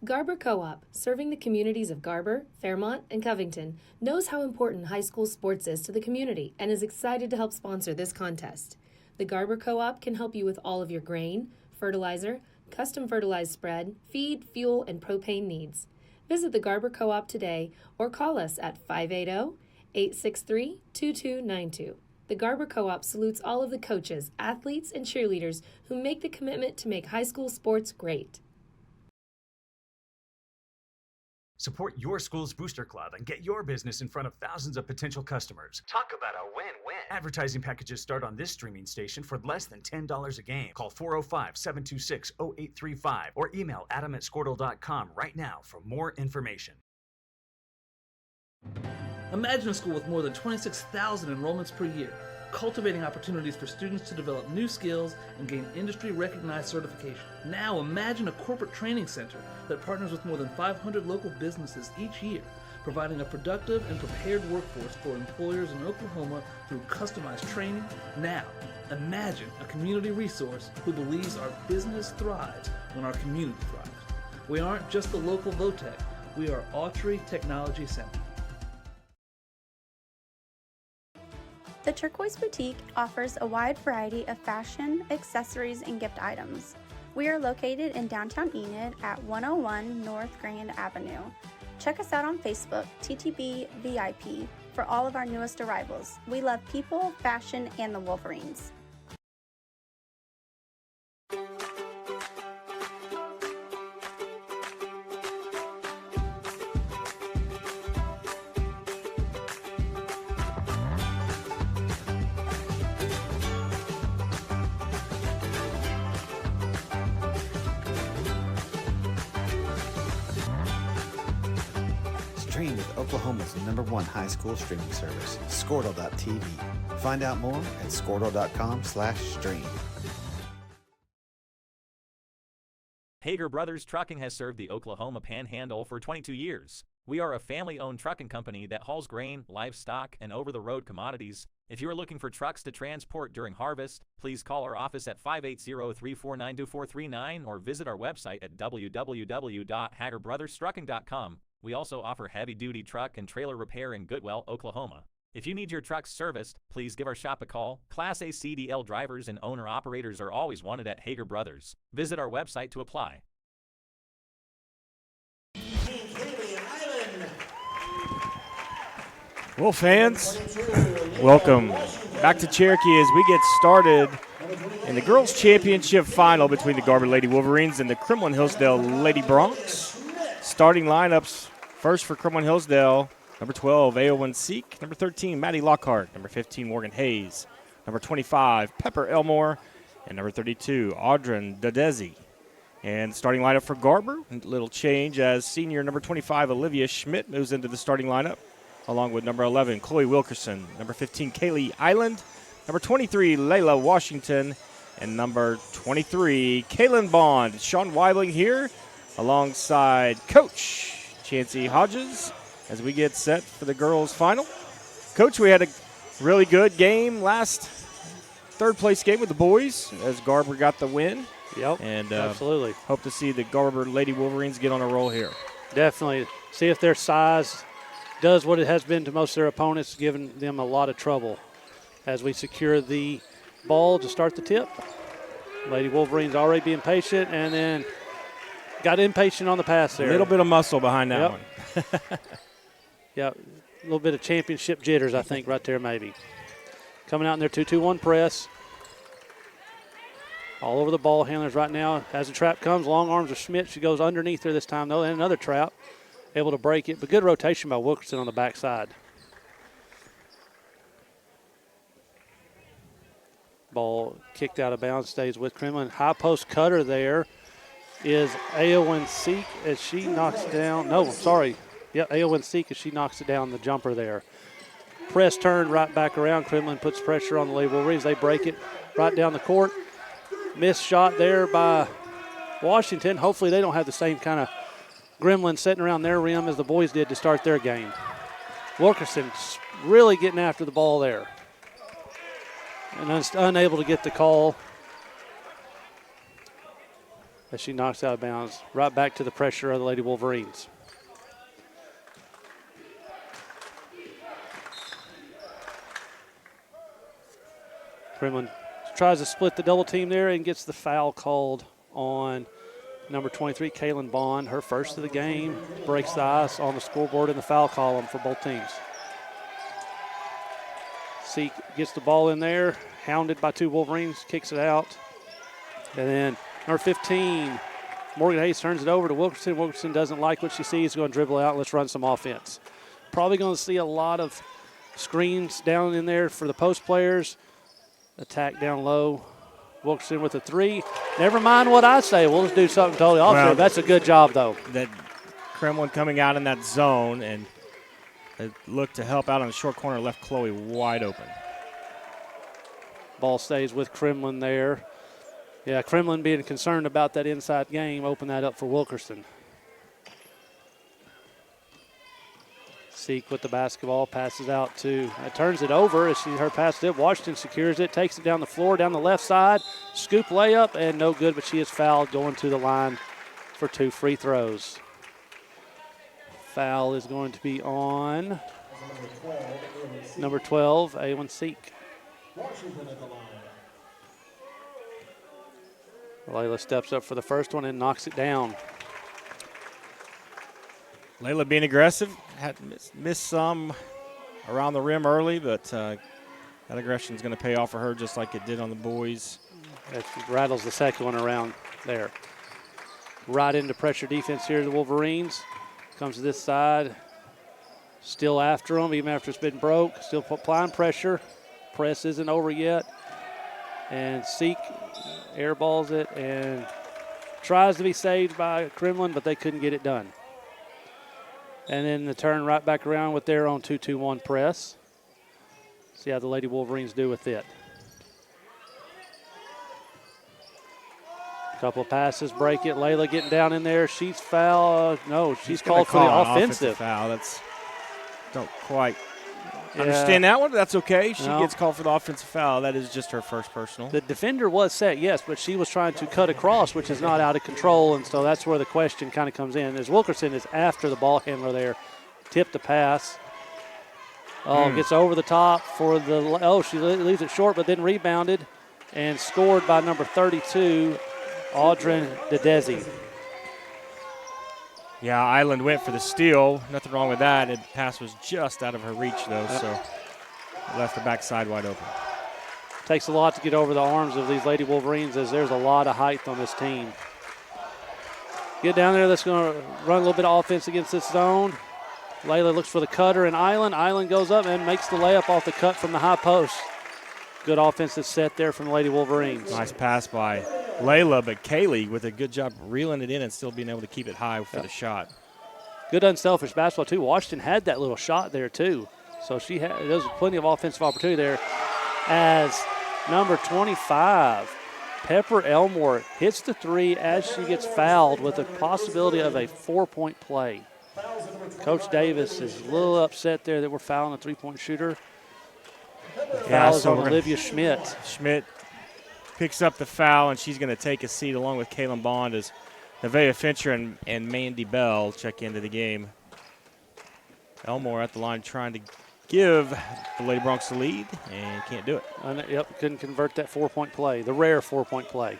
Garber Co-op, serving the communities of Garber, Fairmont, and Covington, knows how important high school sports is to the community and is excited to help sponsor this contest. The Garber Co-op can help you with all of your grain, fertilizer, custom fertilized spread, feed, fuel, and propane needs. Visit the Garber Co-op today or call us at 580-863-2292. The Garber Co-op salutes all of the coaches, athletes, and cheerleaders who make the commitment to make high school sports great. Support your school's booster club and get your business in front of thousands of potential customers. Talk about a win-win. Advertising packages start on this streaming station for less than $10 a game. Call 405-726-0835 or email adam@squirtle.com right now for more information. Imagine a school with more than 26,000 enrollments per year, cultivating opportunities for students to develop new skills and gain industry-recognized certification. Now imagine a corporate training center that partners with more than 500 local businesses each year, providing a productive and prepared workforce for employers in Oklahoma through customized training. Now, imagine a community resource who believes our business thrives when our community thrives. We aren't just the local VOTEC, we are Autry Technology Center. The Turquoise Boutique offers a wide variety of fashion, accessories, and gift items. We are located in downtown Enid at 101 North Grand Avenue. Check us out on Facebook, TTB VIP, for all of our newest arrivals. We love people, fashion, and the Wolverines. Stream with Oklahoma's #1 high school streaming service, Squirtle.tv. Find out more at squirtle.com/stream. Hager Brothers Trucking has served the Oklahoma Panhandle for 22 years. We are a family-owned trucking company that hauls grain, livestock, and over-the-road commodities. If you are looking for trucks to transport during harvest, please call our office at 580-349-2439 or visit our website at www.hagerbrothers.trucking.com. We also offer heavy-duty truck and trailer repair in Goodwell, Oklahoma. If you need your truck serviced, please give our shop a call. Class A CDL drivers and owner-operators are always wanted at Hager Brothers. Visit our website to apply. Well, fans, welcome back to Cherokee as we get started in the girls' championship final between the Garber Lady Wolverines and the Kremlin Hillsdale Lady Broncs. Starting lineups, first for Kremlin Hillsdale, number 12, Aowen Seek, number 13, Maddie Lockhart, number 15, Morgan Hayes, number 25, Pepper Elmore, and number 32, Audrin Dadezi. And starting lineup for Garber, a little change as senior number 25, Olivia Schmidt, moves into the starting lineup, along with number 11, Chloe Wilkerson, number 15, Kaylee Island, number 23, Layla Washington, and number 23, Kaylin Bond. Sean Weibling here alongside Coach Chancey Hodges as we get set for the girls' final. Coach, we had a really good game last third-place game with the boys as Garber got the win. Yep, and absolutely. Hope to see the Garber Lady Wolverines get on a roll here. Definitely. See if their size does what it has been to most of their opponents, giving them a lot of trouble as we secure the ball to start the tip. Lady Wolverines already being patient and then got impatient on the pass there. A little bit of muscle behind that one. Yeah, a little bit of championship jitters, I think, right there maybe. Coming out in their 2-2-1 press. All over the ball handlers right now. As the trap comes, long arms of Schmidt. She goes underneath her this time, though, and another trap. Able to break it, but good rotation by Wilkerson on the backside. Ball kicked out of bounds, stays with Kremlin. High post cutter there is Aowen Seek as she knocks down. No, I'm sorry. Yep, Aowen Seek as she knocks it down the jumper there. Press turned right back around. Kremlin puts pressure on the Lady Wolverines. They break it right down the court. Missed shot there by Washington. Hopefully they don't have the same kind of gremlin sitting around their rim as the boys did to start their game. Wilkerson really getting after the ball there. And unable to get the call. as she knocks out of bounds. Right back to the pressure of the Lady Wolverines. Kremlin tries to split the double team there and gets the foul called on number 23, Kaylin Bond. Her first of the game, breaks the ice on the scoreboard in the foul column for both teams. Seek gets the ball in there, hounded by 2 Wolverines, kicks it out. And then number 15, Morgan Hayes turns it over to Wilkerson. Wilkerson doesn't like what she sees, going to dribble out. Let's run some offense. Probably going to see a lot of screens down in there for the post players. Attack down low. Wilkerson with a 3. Never mind what I say. We'll just do something totally opposite. Well, that's a good job, though. That Kremlin coming out in that zone and looked to help out on the short corner, left Chloe wide open. Ball stays with Kremlin there. Yeah, Kremlin being concerned about that inside game, open that up for Wilkerson. Seek with the basketball, passes out to, turns it over as her pass it. Washington secures it, takes it down the floor, down the left side. Scoop layup, and no good, but she is fouled going to the line for 2 free throws. Foul is going to be on number 12, Awen Seek. Layla steps up for the first one and knocks it down. Layla being aggressive, had missed some around the rim early, but that aggression is going to pay off for her just like it did on the boys. It rattles the second one around there. Right into pressure defense here, the Wolverines. Comes to this side, still after them, even after it's been broke. Still applying pressure. Press isn't over yet. And Seek airballs it and tries to be saved by Kremlin, but they couldn't get it done. And then the turn right back around with their own 2-2-1 press. See how the Lady Wolverines do with it. Couple of passes, break it. Layla getting down in there. She's foul. No, she's called for the offensive foul. That's don't quite understand that one, but that's okay. She gets called for the offensive foul. That is just her first personal. The defender was set, yes, but she was trying to cut across, which is not out of control, and so that's where the question kind of comes in. As Wilkerson is after the ball handler there, tipped the pass. Gets over the top for the, she leaves it short, but then rebounded and scored by number 32, Audrin DeDesi. Yeah, Island went for the steal. Nothing wrong with that. The pass was just out of her reach, though, so left the backside wide open. Takes a lot to get over the arms of these Lady Wolverines, as there's a lot of height on this team. Get down there. That's going to run a little bit of offense against this zone. Layla looks for the cutter, and Island. Island goes up and makes the layup off the cut from the high post. Good offensive set there from the Lady Wolverines. Nice pass by Layla, but Kaylee with a good job reeling it in and still being able to keep it high for the shot. Good unselfish basketball, too. Washington had that little shot there, too. So there's plenty of offensive opportunity there. As number 25, Pepper Elmore, hits the 3 as she gets fouled with the possibility of a 4-point play. Coach Davis is a little upset there that we're fouling a 3-point shooter. Foul is on Olivia Schmidt. Schmidt picks up the foul, and she's going to take a seat along with Kaylin Bond as Nevaeh Fincher and Mandy Bell check into the game. Elmore at the line trying to give the Lady Bronx the lead, and can't do it. Couldn't convert that 4-point play, the rare 4-point play.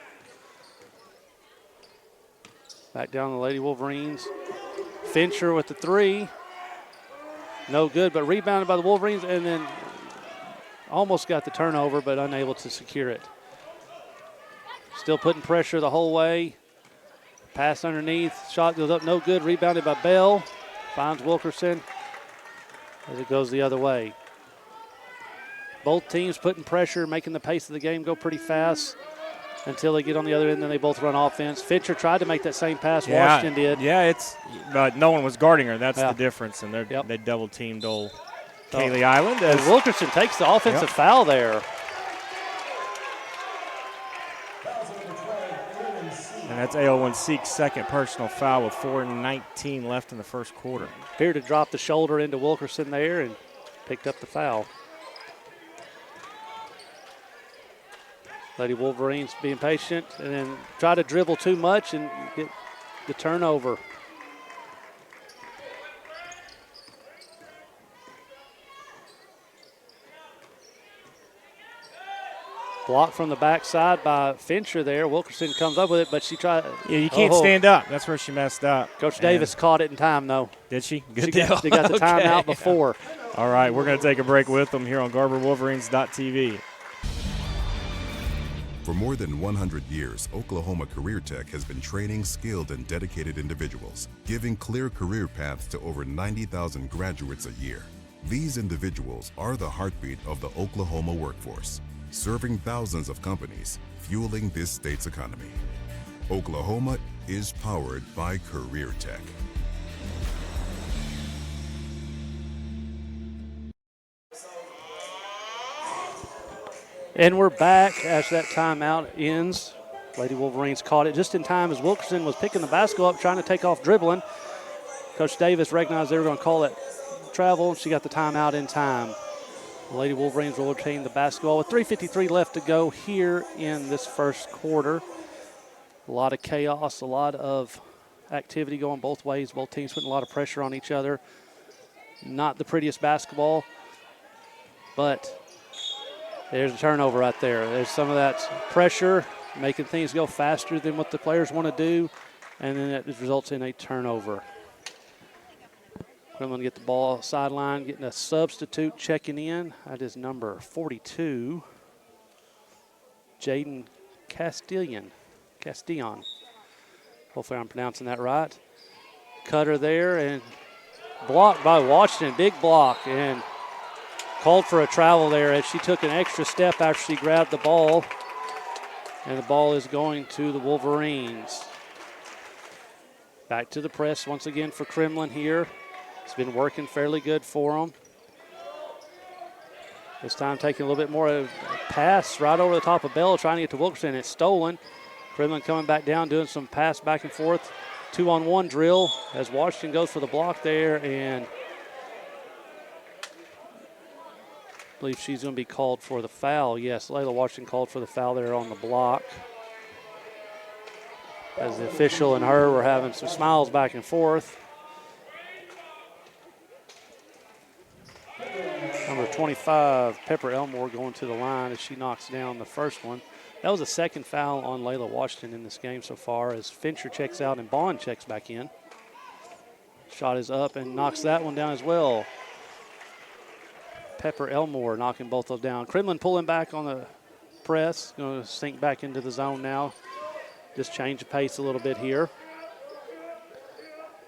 Back down the Lady Wolverines. Fincher with the 3. No good, but rebounded by the Wolverines, and then almost got the turnover, but unable to secure it. Still putting pressure the whole way. Pass underneath. Shot goes up, no good. Rebounded by Bell. Finds Wilkerson as it goes the other way. Both teams putting pressure, making the pace of the game go pretty fast until they get on the other end, then they both run offense. Fincher tried to make that same pass. Washington did. Yeah, but no one was guarding her. That's the difference, and they double-teamed old Kaylee Island. And Wilkerson takes the offensive foul there. And that's Aowen Seek's second personal foul with 4:19 left in the first quarter. Appeared to drop the shoulder into Wilkerson there and picked up the foul. Lady Wolverines being patient and then try to dribble too much and get the turnover. Blocked from the backside by Fincher there. Wilkerson comes up with it, but she tried. Yeah, you can't stand up. That's where she messed up. Coach Davis caught it in time, though. Did she? They got the timeout before. All right, we're going to take a break with them here on GarberWolverines.tv. For more than 100 years, Oklahoma Career Tech has been training skilled and dedicated individuals, giving clear career paths to over 90,000 graduates a year. These individuals are the heartbeat of the Oklahoma workforce, serving thousands of companies, fueling this state's economy. Oklahoma is powered by Career Tech. And we're back as that timeout ends. Lady Wolverines caught it just in time as Wilkerson was picking the basketball up, trying to take off dribbling. Coach Davis recognized they were going to call it travel. She got the timeout in time. The Lady Wolverines will retain the basketball with 3:53 left to go here in this first quarter. A lot of chaos, a lot of activity going both ways. Both teams putting a lot of pressure on each other. Not the prettiest basketball, but there's a turnover right there. There's some of that pressure making things go faster than what the players want to do, and then it results in a turnover. Kremlin get the ball sideline, getting a substitute checking in. That is number 42, Jaden Castillon. Hopefully I'm pronouncing that right. Cutter there and blocked by Washington. Big block and called for a travel there as she took an extra step after she grabbed the ball. And the ball is going to the Wolverines. Back to the press once again for Kremlin here. It's been working fairly good for them. This time taking a little bit more of a pass right over the top of Bell, trying to get to Wilkerson. It's stolen. Kremlin coming back down, doing some pass back and forth. 2-on-1 drill as Washington goes for the block there, and I believe she's going to be called for the foul. Yes, Layla Washington called for the foul there on the block. As the official and her were having some smiles back and forth. Number 25, Pepper Elmore, going to the line as she knocks down the first one. That was the second foul on Layla Washington in this game so far as Fincher checks out and Bond checks back in. Shot is up and knocks that one down as well. Pepper Elmore knocking both of them down. Kremlin pulling back on the press. Going to sink back into the zone now. Just change the pace a little bit here.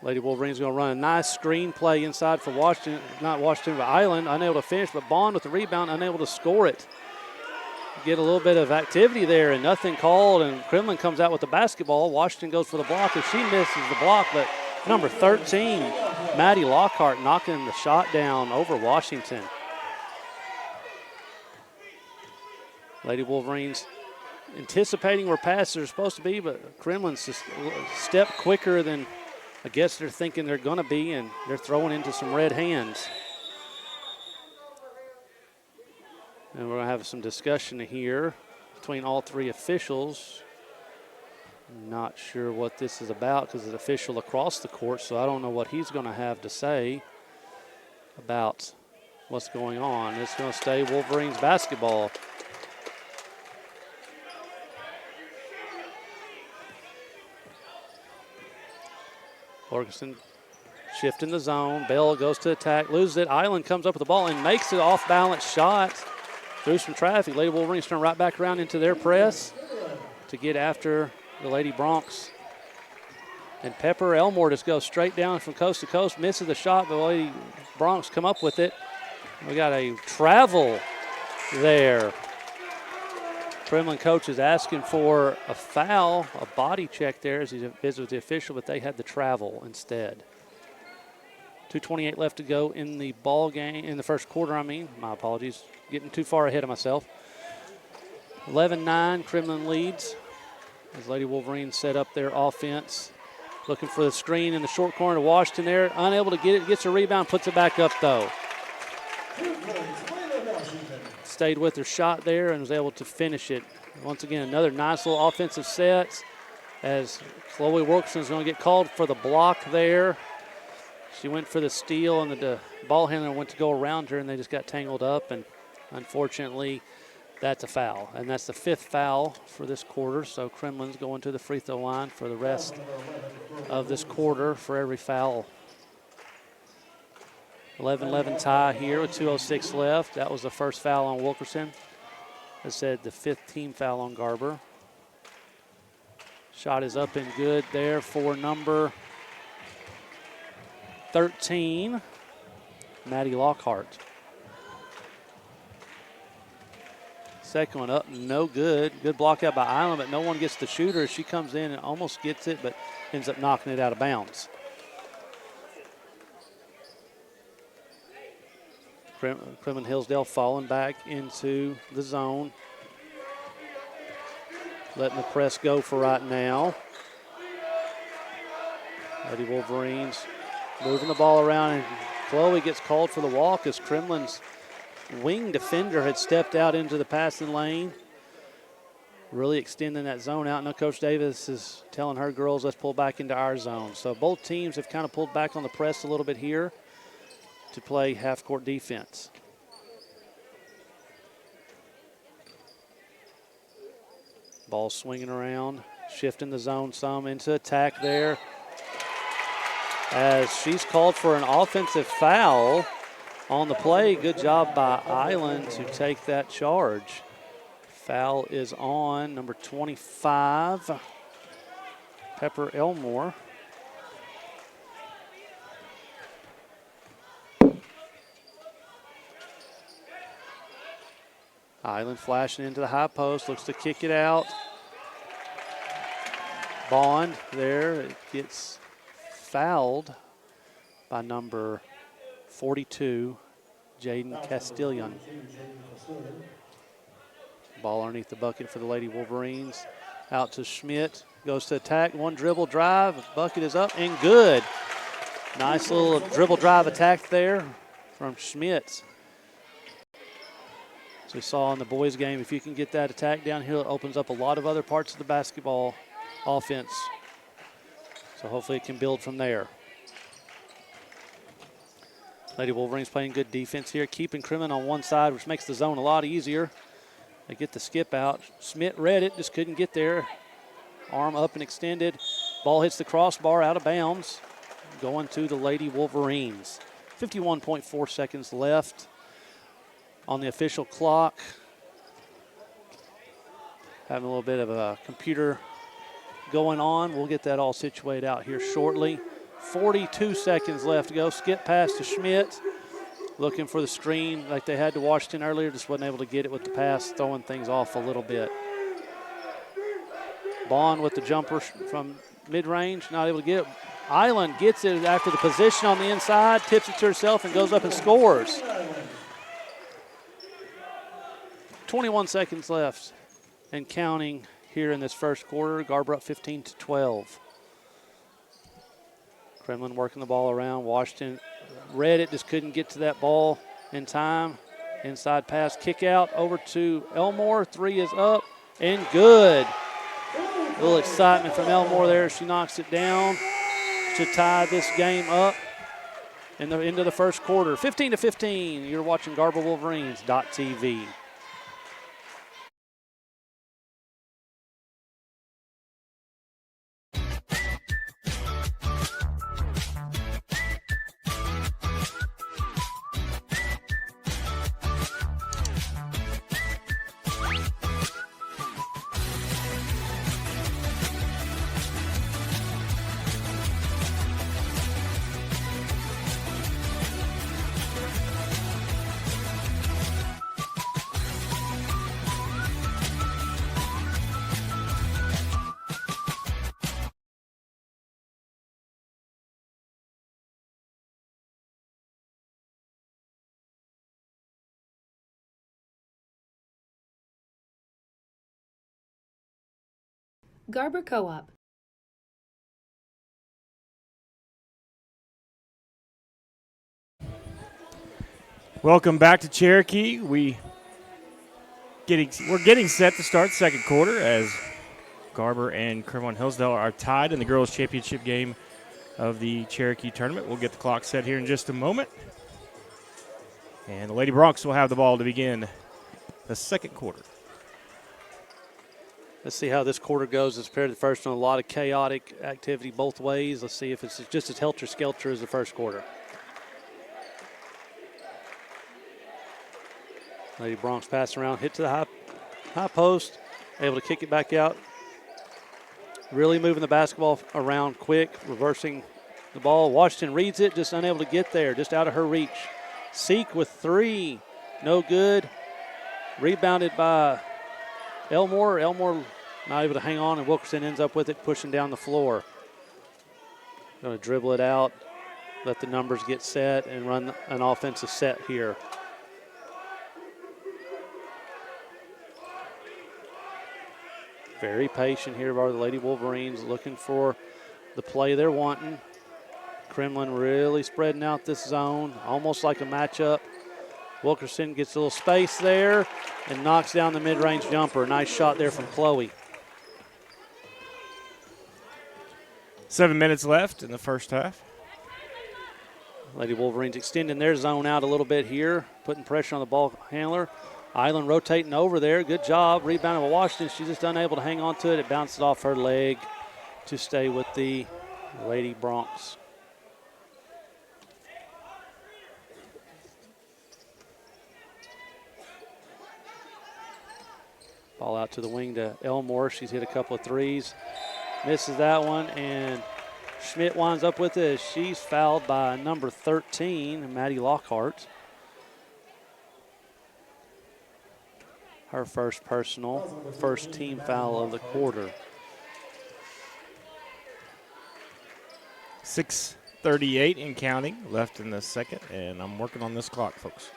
Lady Wolverines going to run a nice screen play inside for Washington. Not Washington, but Island. Unable to finish, but Bond with the rebound, unable to score it. Get a little bit of activity there and nothing called, and Kremlin comes out with the basketball. Washington goes for the block, and she misses the block, but number 13, Maddie Lockhart, knocking the shot down over Washington. Lady Wolverines anticipating where passes are supposed to be, but Kremlin's just a step quicker than I guess they're thinking they're going to be, and they're throwing into some red hands. And we're going to have some discussion here between all three officials. Not sure what this is about because it's an official across the court, so I don't know what he's going to have to say about what's going on. It's going to stay Wolverines basketball. Ferguson shifting the zone. Bell goes to attack, loses it. Island comes up with the ball and makes it off-balance shot through some traffic. Lady Wolverines turn right back around into their press to get after the Lady Bronx. And Pepper Elmore just goes straight down from coast to coast, misses the shot, but the Lady Bronx come up with it. We got a travel there. Kremlin coach is asking for a foul, a body check there as he visits with the official, but they had the travel instead. 2:28 left to go in the ball game, in the first quarter, My apologies. Getting too far ahead of myself. 11-9, Kremlin leads as Lady Wolverines set up their offense. Looking for the screen in the short corner to Washington there. Unable to get it, gets a rebound, puts it back up though. Stayed with her shot there and was able to finish it. Once again, another nice little offensive set as Chloe Wilkerson's going to get called for the block there. She went for the steal, and the ball handler went to go around her, and they just got tangled up, and unfortunately, that's a foul. And that's the 5th foul for this quarter, so Kremlin's going to the free throw line for the rest of this quarter for every foul. 11-11 tie here with 2:06 left. That was the first foul on Wilkerson. I said the 5th team foul on Garber. Shot is up and good there for number 13, Maddie Lockhart. Second one up, no good. Good block out by Island, but no one gets the shooter. She comes in and almost gets it, but ends up knocking it out of bounds. Kremlin Hillsdale falling back into the zone. Letting the press go for right now. Lady Wolverines moving the ball around, and Chloe gets called for the walk as Kremlin's wing defender had stepped out into the passing lane. Really extending that zone out. Now Coach Davis is telling her girls, let's pull back into our zone. So both teams have kind of pulled back on the press a little bit here to play half-court defense. Ball swinging around, shifting the zone some into attack there. As she's called for an offensive foul on the play. Good job by Island to take that charge. Foul is on number 25, Pepper Elmore. Island flashing into the high post, looks to kick it out. Bond there, it gets fouled by number 42, Jaden Castellon. Ball underneath the bucket for the Lady Wolverines. Out to Schmidt, goes to attack, one dribble drive, bucket is up and good. Nice little dribble drive attack there from Schmidt. As we saw in the boys game, if you can get that attack downhill, it opens up a lot of other parts of the basketball offense. So hopefully it can build from there. Lady Wolverines playing good defense here, keeping Kremlin on one side, which makes the zone a lot easier. They get the skip out. Schmidt read it, just couldn't get there. Arm up and extended. Ball hits the crossbar out of bounds. Going to the Lady Wolverines. 51.4 seconds left on the official clock. Having a little bit of a computer going on. We'll get that all situated out here shortly. 42 seconds left to go. Skip pass to Schmidt. Looking for the screen like they had to Washington earlier. Just wasn't able to get it with the pass, throwing things off a little bit. Bond with the jumper from mid-range, not able to get it. Island gets it after the position on the inside, tips it to herself, and goes up and scores. 21 seconds left and counting here in this first quarter. Garber up 15-12. Kremlin working the ball around. Washington read it, just couldn't get to that ball in time. Inside pass, kick out over to Elmore. Three is up and good. A little excitement from Elmore there. She knocks it down to tie this game up in the end of the first quarter. 15-15. You're watching GarberWolverines.tv. Garber Co-op. Welcome back to Cherokee. We We're getting set to start second quarter as Garber and Kremlin Hillsdale are tied in the girls' championship game of the Cherokee tournament. We'll get the clock set here in just a moment. And the Lady Broncs will have the ball to begin the second quarter. Let's see how this quarter goes as compared to the first one. A lot of chaotic activity both ways. Let's see if it's just as helter-skelter as the first quarter. Lady Broncs pass around, hit to the high post, able to kick it back out. Really moving the basketball around quick, reversing the ball. Washington reads it, just unable to get there, just out of her reach. Seek with 3, no good. Rebounded by Elmore. Elmore not able to hang on, and Wilkerson ends up with it, pushing down the floor. Going to dribble it out, let the numbers get set, and run an offensive set here. Very patient here by the Lady Wolverines, looking for the play they're wanting. Kremlin really spreading out this zone, almost like a matchup. Wilkerson gets a little space there and knocks down the mid-range jumper. Nice shot there from Chloe. 7 minutes left in the first half. Lady Wolverines extending their zone out a little bit here, putting pressure on the ball handler. Island rotating over there. Good job. Rebounded by Washington. She's just unable to hang on to it. It bounces off her leg to stay with the Lady Broncs. Ball out to the wing to Elmore. She's hit a couple of threes. Misses that one, and Schmidt winds up with it as she's fouled by number 13, Maddie Lockhart. Her first personal, first team foul of the quarter. 6:38 and counting left in the second, and I'm working on this clock, folks.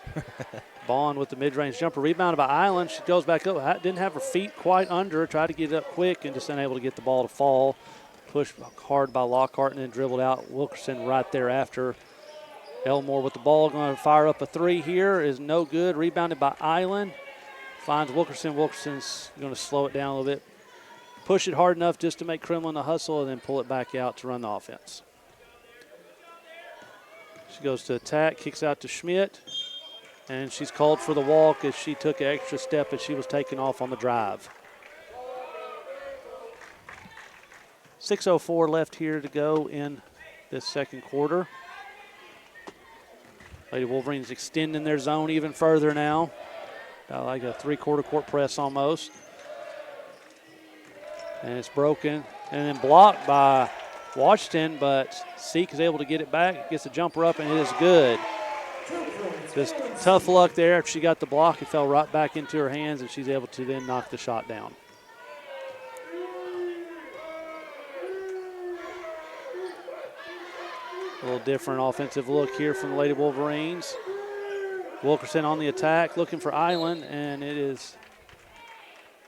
Bond with the mid-range jumper, rebounded by Island. She goes back up, didn't have her feet quite under her, tried to get it up quick and just unable to get the ball to fall. Pushed hard by Lockhart and then dribbled out. Wilkerson right there after. Elmore with the ball, going to fire up a 3 here, is no good. Rebounded by Island. Finds Wilkerson. Wilkerson's going to slow it down a little bit. Push it hard enough just to make Kremlin a hustle and then pull it back out to run the offense. She goes to attack, kicks out to Schmidt. And she's called for the walk as she took an extra step as she was taken off on the drive. 6:04 left here to go in this second quarter. Lady Wolverines extending their zone even further now. About like a 3/4 court press almost. And it's broken and then blocked by Washington, but Seek is able to get it back, gets a jumper up, and it is good. Just tough luck there. She got the block. It fell right back into her hands, and she's able to then knock the shot down. A little different offensive look here from the Lady Wolverines. Wilkerson on the attack, looking for Island, and it is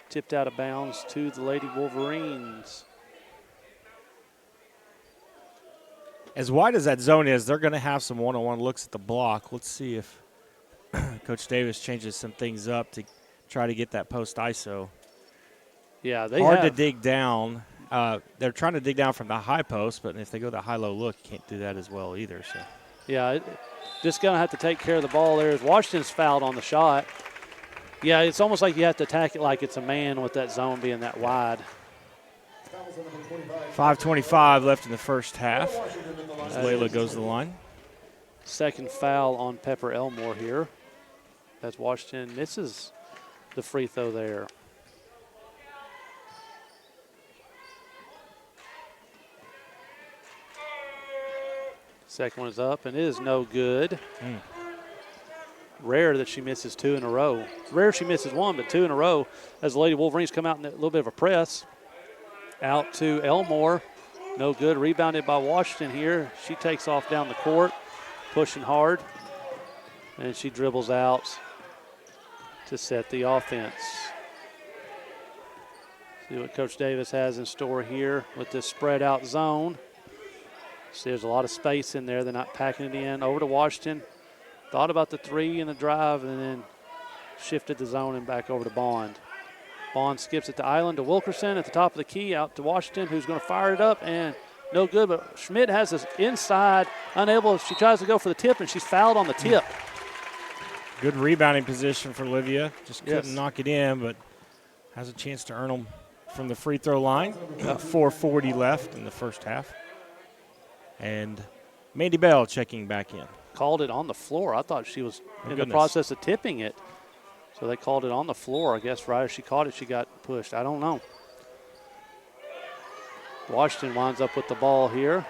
tipped out of bounds to the Lady Wolverines. As wide as that zone is, they're going to have some one-on-one looks at the block. Let's see if Coach Davis changes some things up to try to get that post ISO. Yeah, they hard to dig down. They're trying to dig down from the high post, but if they go the high-low look, you can't do that as well either. So, yeah, just going to have to take care of the ball there. As Washington's fouled on the shot. Yeah, it's almost like you have to attack it like it's a man with that zone being that wide. 5:25 left in the first half. As Layla goes to the line. Second foul on Pepper Elmore here. As Washington misses the free throw there. Second one is up, and it is no good. Rare that she misses 2 in a row. It's rare she misses 1, but 2 in a row as the Lady Wolverines come out in a little bit of a press. Out to Elmore. No good. Rebounded by Washington here. She takes off down the court, pushing hard. And she dribbles out to set the offense. See what Coach Davis has in store here with this spread out zone. See, there's a lot of space in there. They're not packing it in. Over to Washington. Thought about the 3 and the drive, and then shifted the zone and back over to Bond. Bond skips it to Island to Wilkerson at the top of the key, out to Washington, who's going to fire it up, and no good, but Schmidt has this inside, unable. She tries to go for the tip, and she's fouled on the tip. Good rebounding position for Olivia. Just couldn't knock it in, but has a chance to earn them from the free throw line. Got 4:40 left in the first half. And Mandy Bell checking back in. Called it on the floor. I thought she was in the process of tipping it. So they called it on the floor. I guess right as she caught it, she got pushed. I don't know. Washington winds up with the ball here.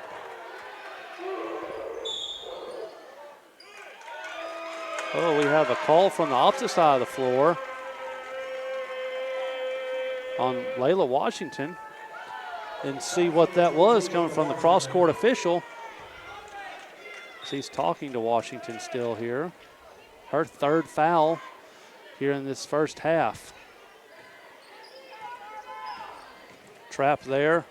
Oh, we have a call from the opposite side of the floor on Layla Washington. And see what that was coming from the cross-court official. He's talking to Washington still here. Her third foul here in this first half. Trap there.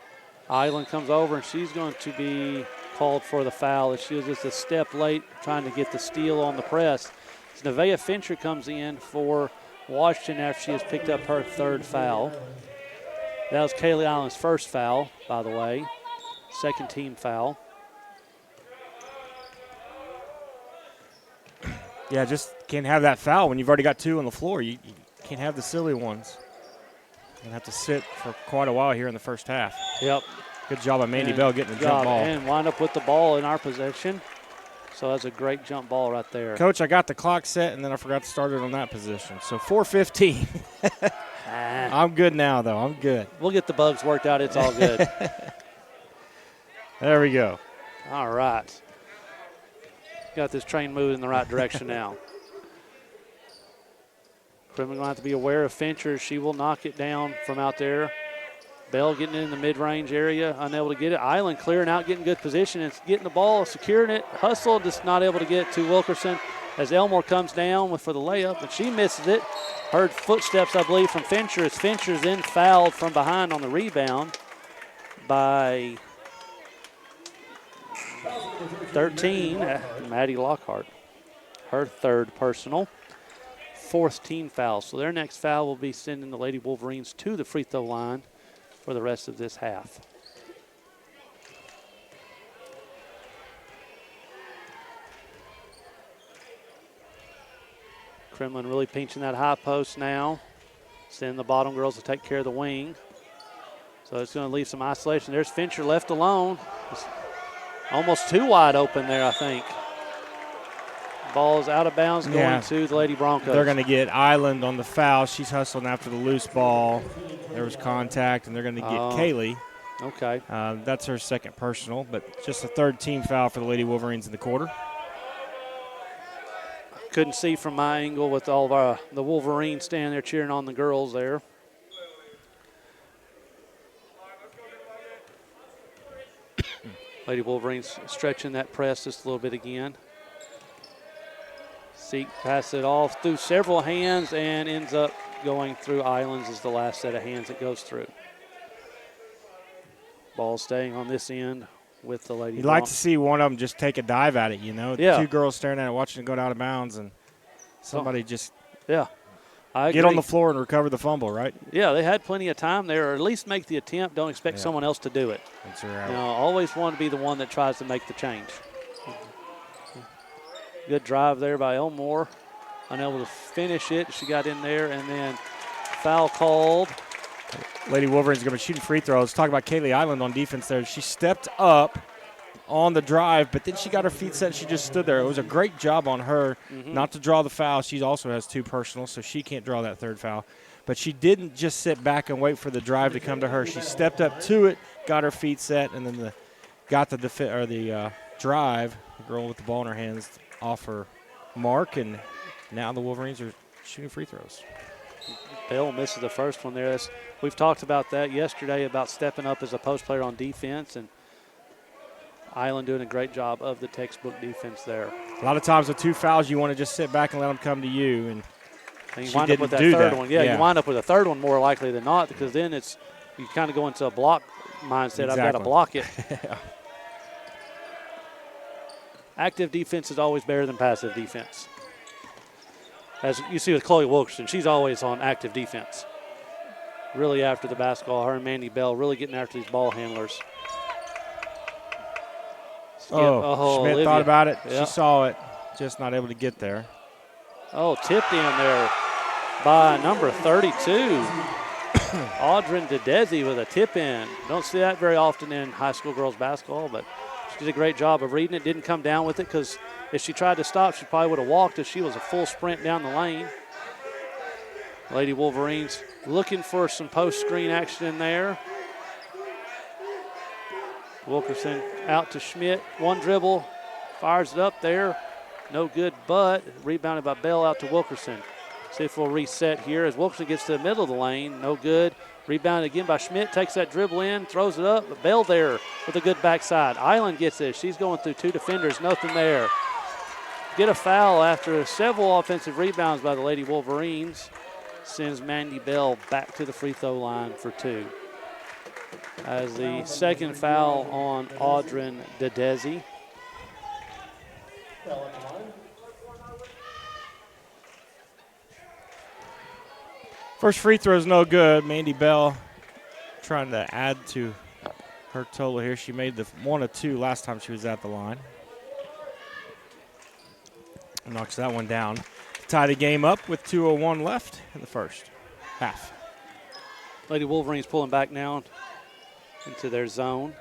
Island comes over, and she's going to be called for the foul. She was just a step late trying to get the steal on the press. So Nevaeh Fincher comes in for Washington after she has picked up her third foul. That was Kaylee Island's first foul, by the way. Second team foul. Yeah, just can't have that foul when you've already got two on the floor. You can't have the silly ones. You're going to have to sit for quite a while here in the first half. Yep. Good job by Mandy Bell getting the jump ball. And wind up with the ball in our possession. So that's a great jump ball right there. Coach, I got the clock set, and then I forgot to start it on that position. So 4:15. I'm good now, though. I'm good. We'll get the bugs worked out. It's all good. There we go. All right. Got this train moving in the right direction now. Kremlin going to have to be aware of Fincher. She will knock it down from out there. Bell getting it in the mid-range area, unable to get it. Island clearing out, getting good position. It's getting the ball, securing it. Hustle, just not able to get to Wilkerson as Elmore comes down for the layup, but she misses it. Heard footsteps, I believe, from Fincher as Fincher's then fouled from behind on the rebound by 13, Maddie Lockhart. Her third personal. Fourth team foul. So their next foul will be sending the Lady Wolverines to the free throw line for the rest of this half. Kremlin really pinching that high post now. Sending the bottom girls to take care of the wing. So it's going to leave some isolation. There's Fincher left alone. It's almost too wide open there, I think. Ball's out of bounds going to the Lady Broncos. They're going to get Island on the foul. She's hustling after the loose ball. There was contact, and they're going to get Kaylee. Okay. That's her second personal, but just a third team foul for the Lady Wolverines in the quarter. Couldn't see from my angle with all of the Wolverines standing there cheering on the girls there. Lady Wolverines stretching that press just a little bit again. Seek passes it off through several hands and ends up going through Islands is the last set of hands it goes through. Ball staying on this end with the Lady. You'd like to see one of them just take a dive at it, you know. Yeah. Two girls staring at it, watching it go out of bounds, and somebody just get on the floor and recover the fumble, right? Yeah, they had plenty of time there, or at least make the attempt. Don't expect someone else to do it. That's right. Always want to be the one that tries to make the change. Good drive there by Elmore. Unable to finish it. She got in there, and then foul called. Lady Wolverines going to be shooting free throws. Talk about Kaylee Island on defense there. She stepped up on the drive, but then she got her feet set and she just stood there. It was a great job on her not to draw the foul. She also has two personals, so she can't draw that third foul. But she didn't just sit back and wait for the drive to come to her. She stepped up to it, got her feet set, and then got the drive. The girl with the ball in her hands off her mark, and now the Wolverines are shooting free throws. Bell misses the first one there. We've talked about that yesterday about stepping up as a post player on defense, and Island doing a great job of the textbook defense there. A lot of times with two fouls, you want to just sit back and let them come to you, and you wind up with that third one. Yeah, you wind up with a third one more likely than not, because then you kind of go into a block mindset. Exactly. I've got to block it. Active defense is always better than passive defense. As you see with Chloe Wilkerson, she's always on active defense. Really after the basketball. Her and Mandy Bell really getting after these ball handlers. Schmidt Olivia thought about it. Yeah. She saw it, just not able to get there. Oh, tipped in there by number 32. Audrin DeDesi with a tip in. Don't see that very often in high school girls basketball, but she did a great job of reading it. Didn't come down with it because if she tried to stop, she probably would have walked if she was a full sprint down the lane. Lady Wolverines looking for some post screen action in there. Wilkerson out to Schmidt. One dribble, fires it up there. No good, but rebounded by Bell out to Wilkerson. See if we'll reset here as Wilkerson gets to the middle of the lane. No good. Rebounded again by Schmidt. Takes that dribble in, throws it up. But Bell there with a good backside. Island gets it. She's going through two defenders. Nothing there. Get a foul after several offensive rebounds by the Lady Wolverines. Sends Mandy Bell back to the free throw line for two. As the second foul on Audrin DeDesi. First free throw is no good. Mandy Bell trying to add to her total here. She made the 1 of 2 last time she was at the line. Knocks that one down. Tie the game up with 2:01 left in the first half. Lady Wolverines pulling back now into their zone.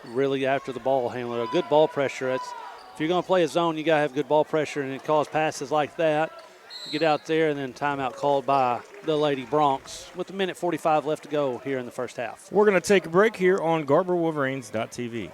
Really after the ball handler. A good ball pressure. If you're going to play a zone, you got to have good ball pressure, and it cause passes like that. Get out there, and then timeout called by the Lady Bronx with 1:45 left to go here in the first half. We're going to take a break here on GarberWolverines.tv.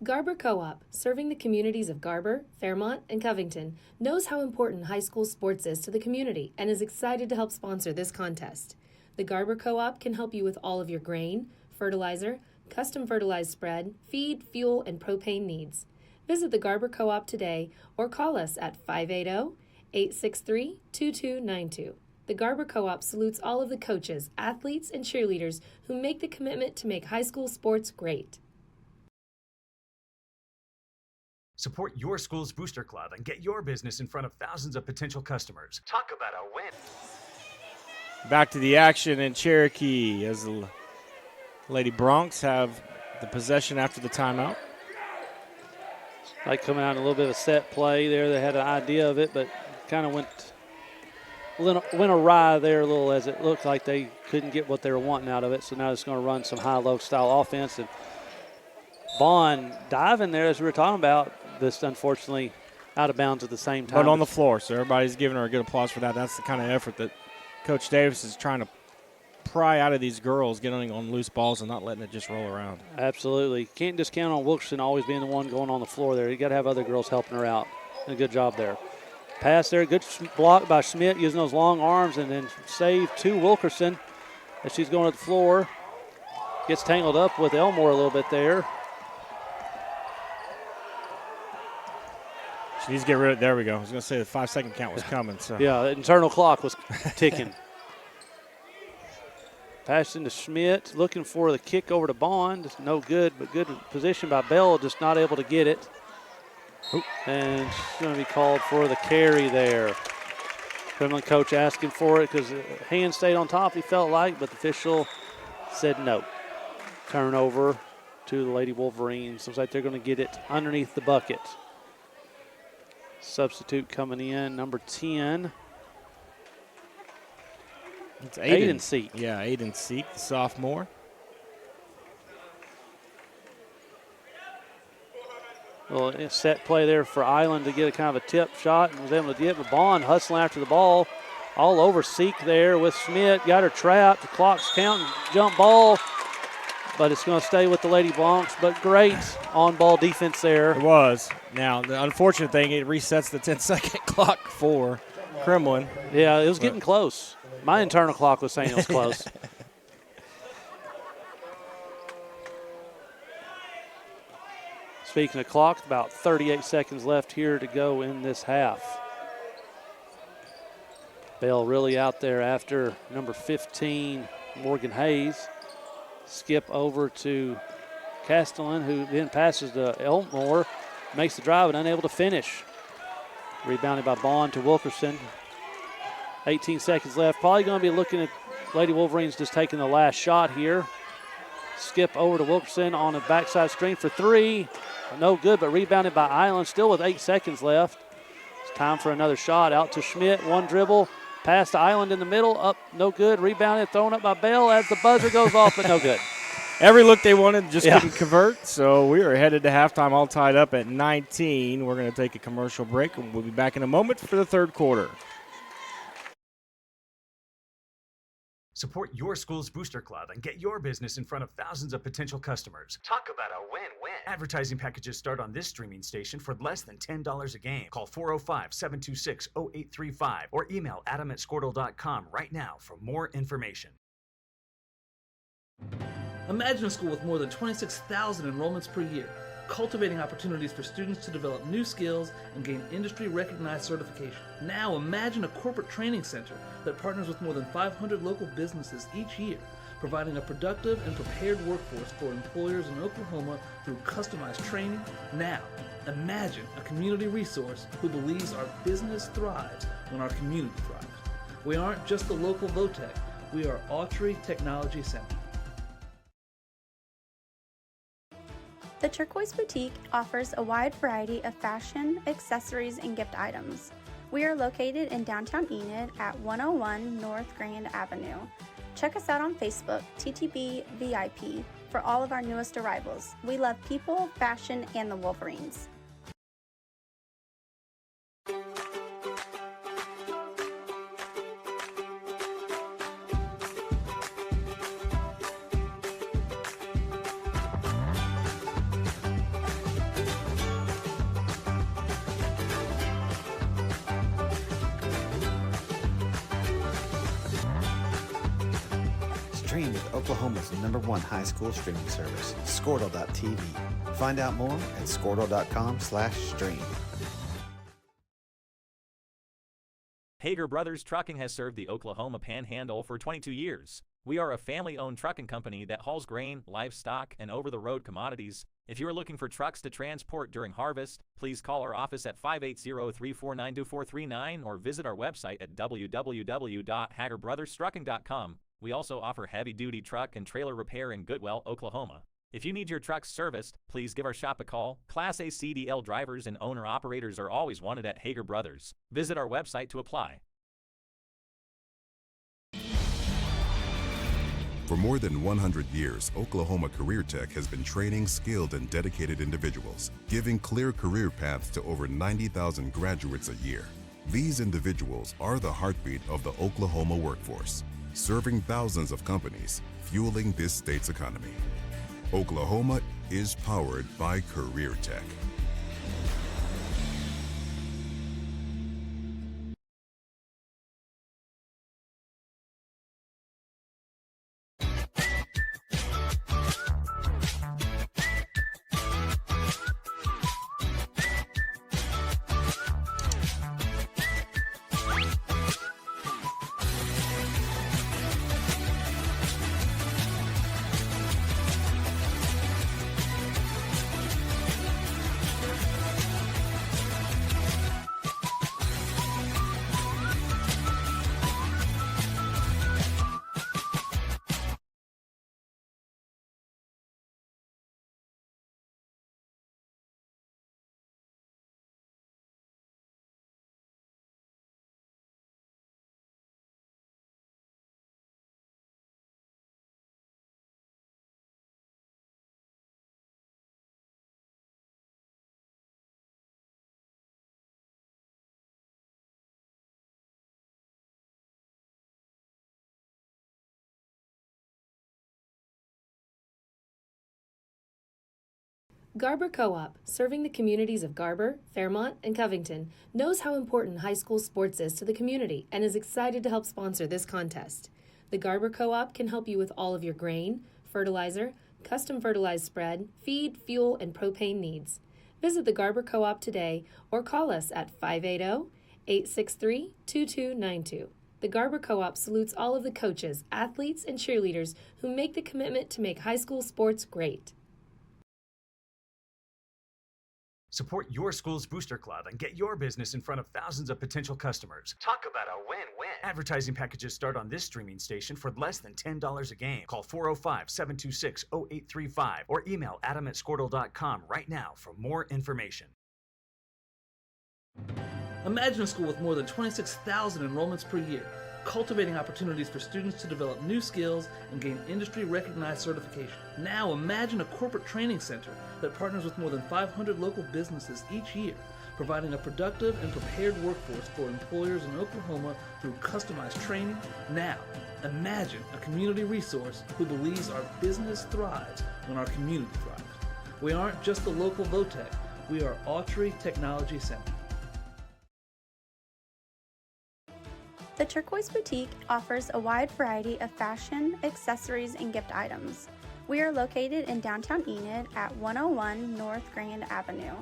Garber Co-op, serving the communities of Garber, Fairmont, and Covington, knows how important high school sports is to the community and is excited to help sponsor this contest. The Garber Co-op can help you with all of your grain, fertilizer, custom fertilized spread, feed, fuel, and propane needs. Visit the Garber Co-op today or call us at 580-863-2292. The Garber Co-op salutes all of the coaches, athletes, and cheerleaders who make the commitment to make high school sports great. Support your school's booster club and get your business in front of thousands of potential customers. Talk about a win. Back to the action in Cherokee as the Lady Bronx have the possession after the timeout. Like coming out in a little bit of a set play there. They had an idea of it, but kind of went awry there a little as it looked like they couldn't get what they were wanting out of it. So now it's going to run some high-low style offense. And Bond diving there, as we were talking about, this unfortunately out of bounds at the same time. But on the floor, so everybody's giving her a good applause for that. That's the kind of effort that Coach Davis is trying to pry out of these girls, getting on loose balls and not letting it just roll around. Absolutely. Can't just count on Wilkerson always being the one going on the floor there. You got to have other girls helping her out. And a good job there. Pass there, good block by Schmidt using those long arms, and then save to Wilkerson as she's going to the floor. Gets tangled up with Elmore a little bit there. She needs to get rid of it. There we go. I was going to say the 5-second count was coming. So. Yeah, the internal clock was ticking. Pass into Schmidt, looking for the kick over to Bond. It's no good, but good position by Bell, just not able to get it. Oop. And she's going to be called for the carry there. Kremlin coach asking for it because the hand stayed on top, he felt like, but the official said no. Turnover to the Lady Wolverines. Looks like they're going to get it underneath the bucket. Substitute coming in, number 10. It's Aiden Seek. Yeah, Aiden Seek, the sophomore. Well, set play there for Island to get a kind of a tip shot and was able to get, but Bond hustling after the ball. All over Seek there with Schmidt. Got her trapped. The clock's counting. Jump ball. But it's going to stay with the Lady Bronx. But great on-ball defense there. It was. Now, the unfortunate thing, it resets the 10-second clock for Kremlin. Yeah, it was getting close. My internal clock was saying it was close. Speaking of clock, about 38 seconds left here to go in this half. Bell really out there after number 15, Morgan Hayes. Skip over to Castellan, who then passes to Elmore, makes the drive and unable to finish. Rebounded by Bond to Wilkerson. 18 seconds left. Probably going to be looking at Lady Wolverines just taking the last shot here. Skip over to Wilkerson on the backside screen for three. No good, but rebounded by Island, still with 8 seconds left. It's time for another shot. Out to Schmidt, one dribble. Pass to Island in the middle, up, no good. Rebounded, thrown up by Bell as the buzzer goes off, but no good. Every look they wanted just couldn't convert, so we are headed to halftime all tied up at 19. We're going to take a commercial break, and we'll be back in a moment for the third quarter. Support your school's booster club and get your business in front of thousands of potential customers. Talk about a win-win. Advertising packages start on this streaming station for less than $10 a game. Call 405-726-0835 or email adam@squirtle.com right now for more information. Imagine a school with more than 26,000 enrollments per year, cultivating opportunities for students to develop new skills and gain industry-recognized certification. Now imagine a corporate training center that partners with more than 500 local businesses each year, providing a productive and prepared workforce for employers in Oklahoma through customized training. Now imagine a community resource who believes our business thrives when our community thrives. We aren't just the local VOTEC, we are Autry Technology Center. The Turquoise Boutique offers a wide variety of fashion, accessories, and gift items. We are located in downtown Enid at 101 North Grand Avenue. Check us out on Facebook, TTB VIP, for all of our newest arrivals. We love people, fashion, and the Wolverines. Stream with Oklahoma's #1 high school streaming service, Squirtle.tv. Find out more at squirtle.com/stream. Hager Brothers Trucking has served the Oklahoma Panhandle for 22 years. We are a family-owned trucking company that hauls grain, livestock, and over-the-road commodities. If you are looking for trucks to transport during harvest, please call our office at 580-349-2439 or visit our website at www.hagerbrothers.trucking.com. We also offer heavy-duty truck and trailer repair in Goodwell, Oklahoma. If you need your truck serviced, please give our shop a call. Class A CDL drivers and owner-operators are always wanted at Hager Brothers. Visit our website to apply. For more than 100 years, Oklahoma Career Tech has been training skilled and dedicated individuals, giving clear career paths to over 90,000 graduates a year. These individuals are the heartbeat of the Oklahoma workforce, serving thousands of companies, fueling this state's economy. Oklahoma is powered by Career Tech. Garber Co-op, serving the communities of Garber, Fairmont, and Covington, knows how important high school sports is to the community and is excited to help sponsor this contest. The Garber Co-op can help you with all of your grain, fertilizer, custom fertilized spread, feed, fuel, and propane needs. Visit the Garber Co-op today or call us at 580-863-2292. The Garber Co-op salutes all of the coaches, athletes, and cheerleaders who make the commitment to make high school sports great. Support your school's booster club and get your business in front of thousands of potential customers. Talk about a win-win. Advertising packages start on this streaming station for less than $10 a game. Call 405-726-0835 or email adam@squirtle.com right now for more information. Imagine a school with more than 26,000 enrollments per year, cultivating opportunities for students to develop new skills and gain industry-recognized certification. Now imagine a corporate training center that partners with more than 500 local businesses each year, providing a productive and prepared workforce for employers in Oklahoma through customized training. Now imagine a community resource who believes our business thrives when our community thrives. We aren't just the local Votech, we are Autry Technology Center. The Turquoise Boutique offers a wide variety of fashion, accessories, and gift items. We are located in downtown Enid at 101 North Grand Avenue.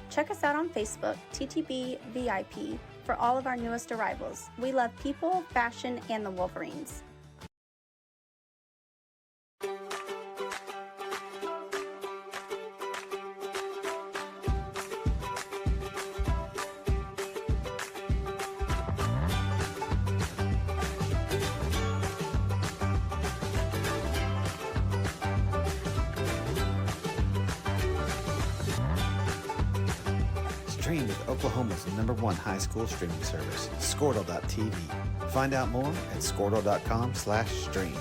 Check us out on Facebook, TTB VIP, for all of our newest arrivals. We love people, fashion, and the Wolverines. Stream with Oklahoma's #1 high school streaming service, Squirtle.tv. Find out more at squirtle.com/stream.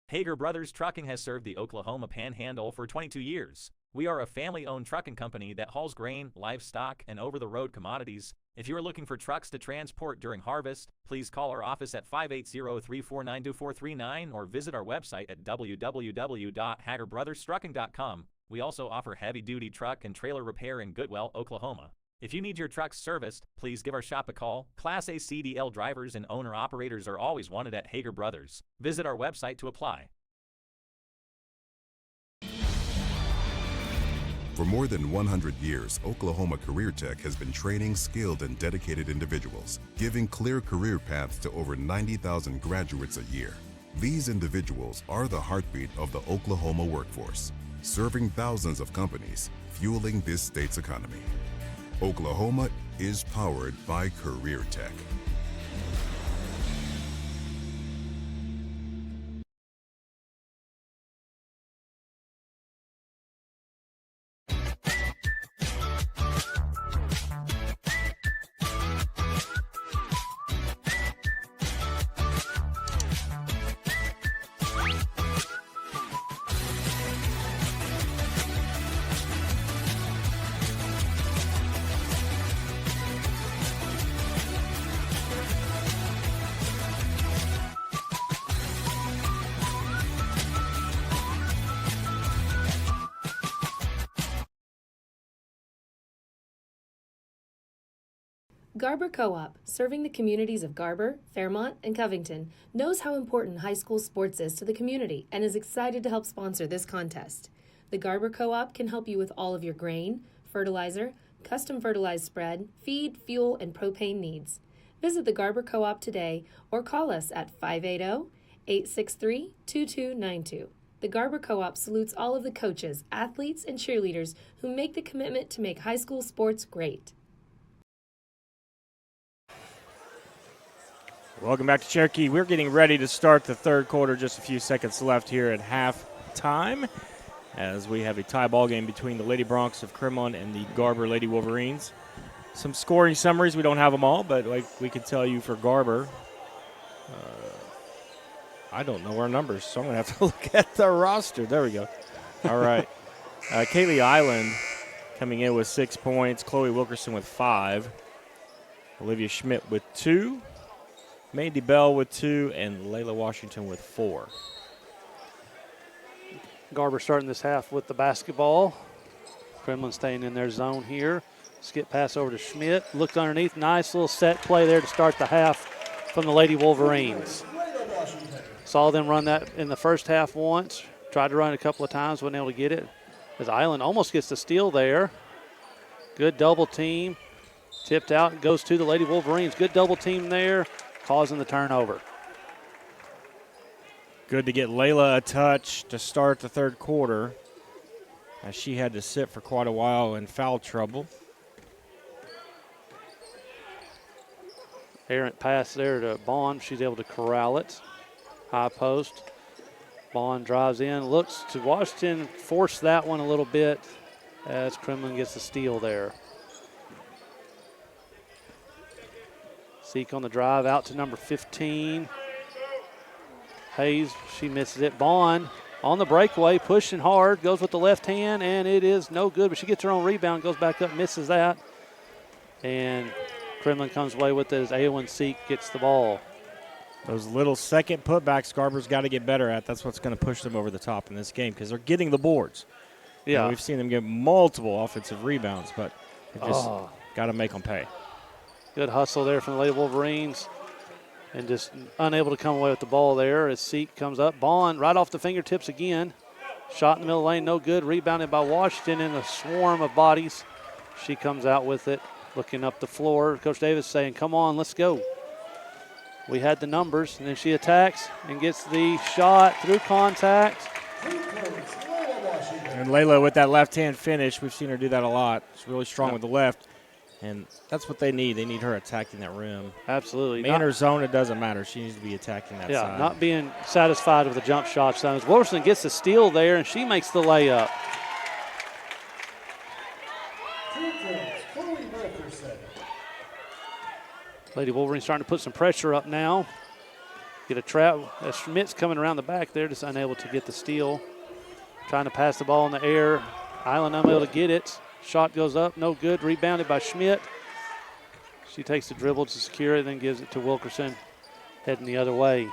Hager Brothers Trucking has served the Oklahoma Panhandle for 22 years. We are a family-owned trucking company that hauls grain, livestock, and over-the-road commodities. If you are looking for trucks to transport during harvest, please call our office at 580-349-2439 or visit our website at www.hagerbrothers.trucking.com. We also offer heavy-duty truck and trailer repair in Goodwell, Oklahoma. If you need your trucks serviced, please give our shop a call. Class A CDL drivers and owner-operators are always wanted at Hager Brothers. Visit our website to apply. For more than 100 years, Oklahoma Career Tech has been training skilled and dedicated individuals, giving clear career paths to over 90,000 graduates a year. These individuals are the heartbeat of the Oklahoma workforce, serving thousands of companies, fueling this state's economy. Oklahoma is powered by Career Tech. Garber Co-op, serving the communities of Garber, Fairmont, and Covington, knows how important high school sports is to the community and is excited to help sponsor this contest. The Garber Co-op can help you with all of your grain, fertilizer, custom fertilized spread, feed, fuel, and propane needs. Visit the Garber Co-op today or call us at 580-863-2292. The Garber Co-op salutes all of the coaches, athletes, and cheerleaders who make the commitment to make high school sports great. Welcome back to Cherokee. We're getting ready to start the third quarter. Just a few seconds left here at halftime as we have a tie ball game between the Lady Broncs of Kremlin and the Garber Lady Wolverines. Some scoring summaries. We don't have them all, but like we can tell you for Garber, I don't know our numbers, so I'm going to have to look at the roster. There we go. All right. Kaylee Island coming in with 6 points. Chloe Wilkerson with 5. Olivia Schmidt with 2. Mandy Bell with 2, and Layla Washington with 4. Garber starting this half with the basketball. Kremlin staying in their zone here. Skip pass over to Schmidt. Looked underneath. Nice little set play there to start the half from the Lady Wolverines. Saw them run that in the first half once. Tried to run it a couple of times, wasn't able to get it. As Island almost gets the steal there. Good double team. Tipped out, goes to the Lady Wolverines. Good double team there, causing the turnover. Good to get Layla a touch to start the third quarter. as she had to sit for quite a while in foul trouble. Errant pass there to Bond. She's able to corral it. High post. Bond drives in, looks to Washington, force that one a little bit as Kremlin gets the steal there. Seek on the drive out to number 15. Hayes, she misses it. Bond on the breakaway, pushing hard, goes with the left hand, and it is no good, but she gets her own rebound, goes back up, misses that. And Kremlin comes away with it as Aowen Seek gets the ball. Those little second putbacks Garber's got to get better at. That's what's going to push them over the top in this game because they're getting the boards. Yeah. You know, we've seen them get multiple offensive rebounds, but they just got to make them pay. Good hustle there from the Lady Wolverines and just unable to come away with the ball there as Seek comes up. Bond right off the fingertips again. Shot in the middle of the lane, no good. Rebounded by Washington in a swarm of bodies. She comes out with it, looking up the floor. Coach Davis saying, come on, let's go. We had the numbers, and then she attacks and gets the shot through contact. And Layla with that left-hand finish, we've seen her do that a lot. She's really strong with the left, and that's what they need. They need her attacking that rim. Absolutely. Man or zone, it doesn't matter. She needs to be attacking that side. Not being satisfied with the jump shot. So Wilson gets the steal there, and she makes the layup. Lady Wolverine starting to put some pressure up now. Get a trap. Schmidt's coming around the back there, just unable to get the steal. Trying to pass the ball in the air. Island unable to get it. Shot goes up, no good. Rebounded by Schmidt. She takes the dribble to secure it, then gives it to Wilkerson, heading the other way.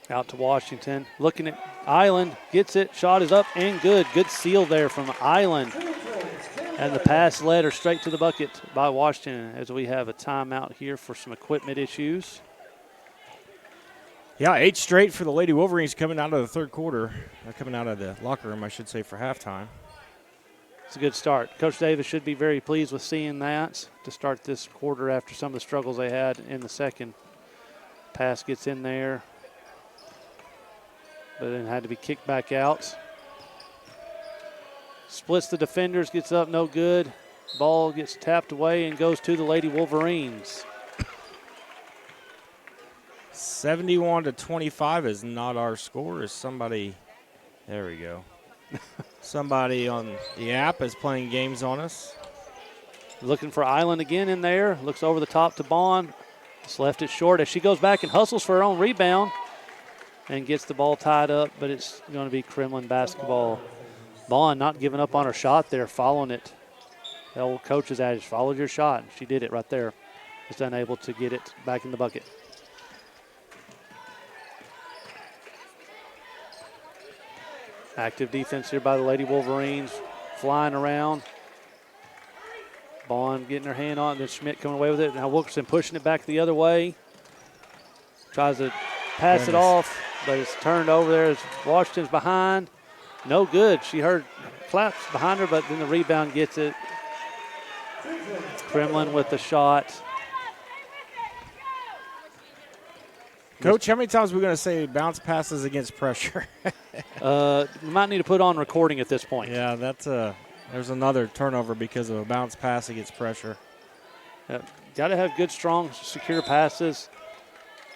Out to Washington. Looking at Island. Gets it. Shot is up and good. Good seal there from Island. And the pass led her straight to the bucket by Washington as we have a timeout here for some equipment issues. Yeah, 8 straight for the Lady Wolverines coming out of the third quarter. Coming out of the locker room, I should say, for halftime. It's a good start. Coach Davis should be very pleased with seeing that to start this quarter after some of the struggles they had in the second. Pass gets in there, but then had to be kicked back out. Splits the defenders, gets up, no good. Ball gets tapped away and goes to the Lady Wolverines. 71-25 is not our score. Is somebody, there we go. Somebody on the app is playing games on us. Looking for Island again in there. Looks over the top to Bond. Just left it short as she goes back and hustles for her own rebound and gets the ball tied up, but it's going to be Kremlin basketball. Bond not giving up on her shot there, following it. The old coach's adage, follow your shot. She did it right there. Just unable to get it back in the bucket. Active defense here by the Lady Wolverines, flying around. Bond getting her hand on it, then Schmidt coming away with it. Now Wilkerson pushing it back the other way. Tries to pass it off, but it's turned over there as Washington's behind. No good. She heard claps behind her, but then the rebound gets it. Kremlin with the shot. Coach, how many times are we going to say bounce passes against pressure? We might need to put on recording at this point. Yeah, that's there's another turnover because of a bounce pass against pressure. Got to have good, strong, secure passes.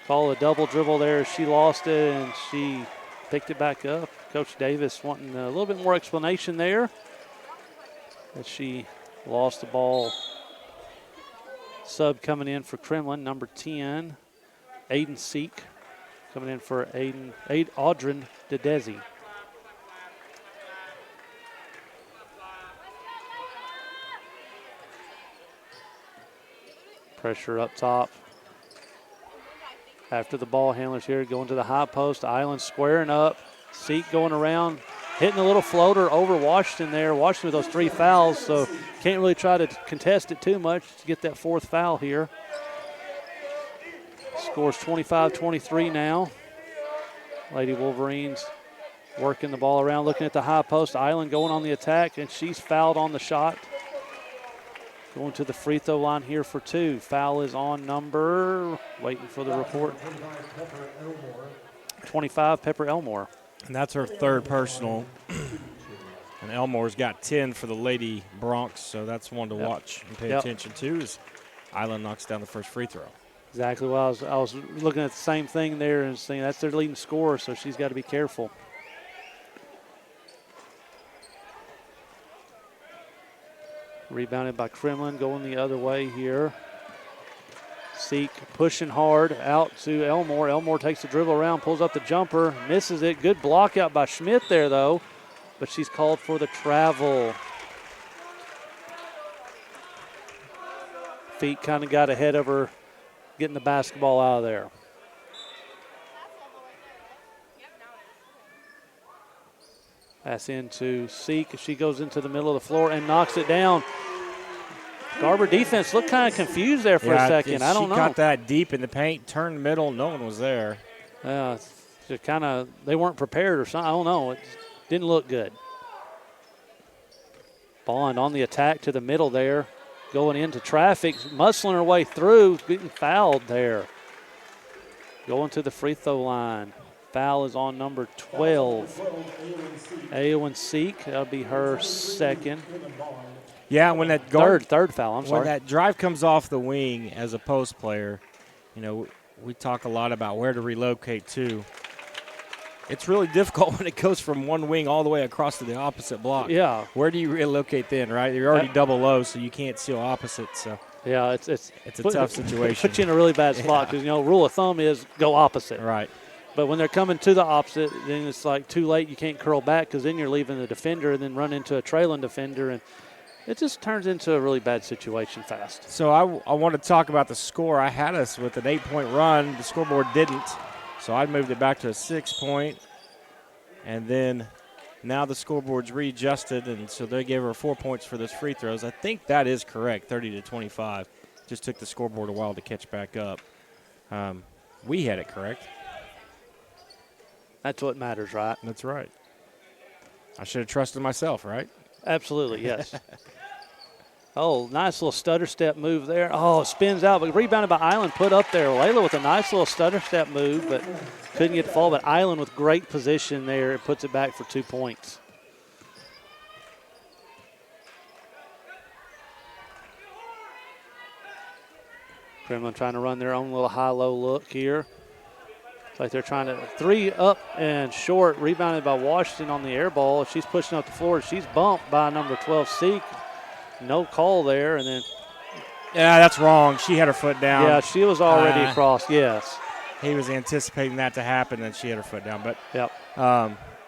Call a double dribble there. She lost it, and she picked it back up. Coach Davis wanting a little bit more explanation there as she lost the ball. Sub coming in for Kremlin, number 10, Aiden Seek. Coming in for Audrin Dedesi. Pressure up top. After the ball handlers here going to the high post. Island squaring up. Seek going around. Hitting a little floater over Washington there. Washington with those 3 fouls, so can't really try to contest it too much to get that 4th foul here. Scores 25-23 now. Lady Wolverines working the ball around, looking at the high post. Island going on the attack, and she's fouled on the shot. Going to the free throw line here for 2. Foul is on number, waiting for the report, 25, Pepper Elmore. And that's her third personal. And Elmore's got 10 for the Lady Bronx, so that's one to watch and pay attention to as Island knocks down the first free throw. Exactly. Well, I was looking at the same thing there and saying that's their leading scorer, so she's got to be careful. Rebounded by Kremlin, going the other way here. Seek pushing hard out to Elmore. Elmore takes the dribble around, pulls up the jumper, misses it. Good block out by Schmidt there, though, but she's called for the travel. Feet kind of got ahead of her, getting the basketball out of there. Pass into Seek. She goes into the middle of the floor and knocks it down. Garber defense looked kind of confused there for a second. I don't know. She got that deep in the paint, turned middle, no one was there. They weren't prepared or something. I don't know. It didn't look good. Bond on the attack to the middle there, going into traffic, muscling her way through, getting fouled there. Going to the free throw line. Foul is on number 12. Aowen Seek, that'll be her second. Yeah, when that third foul, I'm sorry. When that drive comes off the wing as a post player, we talk a lot about where to relocate to. It's really difficult when it goes from one wing all the way across to the opposite block. Yeah. Where do you relocate then, right? You're already double low, so you can't seal opposite. So yeah, it's a tough situation. Put you in a really bad spot because, rule of thumb is go opposite. Right. But when they're coming to the opposite, then it's like too late. You can't curl back because then you're leaving the defender and then run into a trailing defender. And it just turns into a really bad situation fast. So I want to talk about the score. I had us with an 8-point run. The scoreboard didn't. So I moved it back to a 6-point. And then now the scoreboard's readjusted, and so they gave her 4 points for those free throws. I think that is correct, 30-25. Just took the scoreboard a while to catch back up. We had it correct. That's what matters, right? That's right. I should have trusted myself, right? Absolutely, yes. Oh, nice little stutter step move there. Oh, spins out, but rebounded by Island, put up there. Layla with a nice little stutter step move, but couldn't get the fall. But Island with great position there. It puts it back for 2 points. Kremlin trying to run their own little high-low look here. It's like they're trying to three up and short, rebounded by Washington on the air ball. She's pushing up the floor. She's bumped by number 12, Seek. No call there, and then. Yeah, that's wrong. She had her foot down. Yeah, she was already across, yes. He was anticipating that to happen, and she had her foot down. But yep.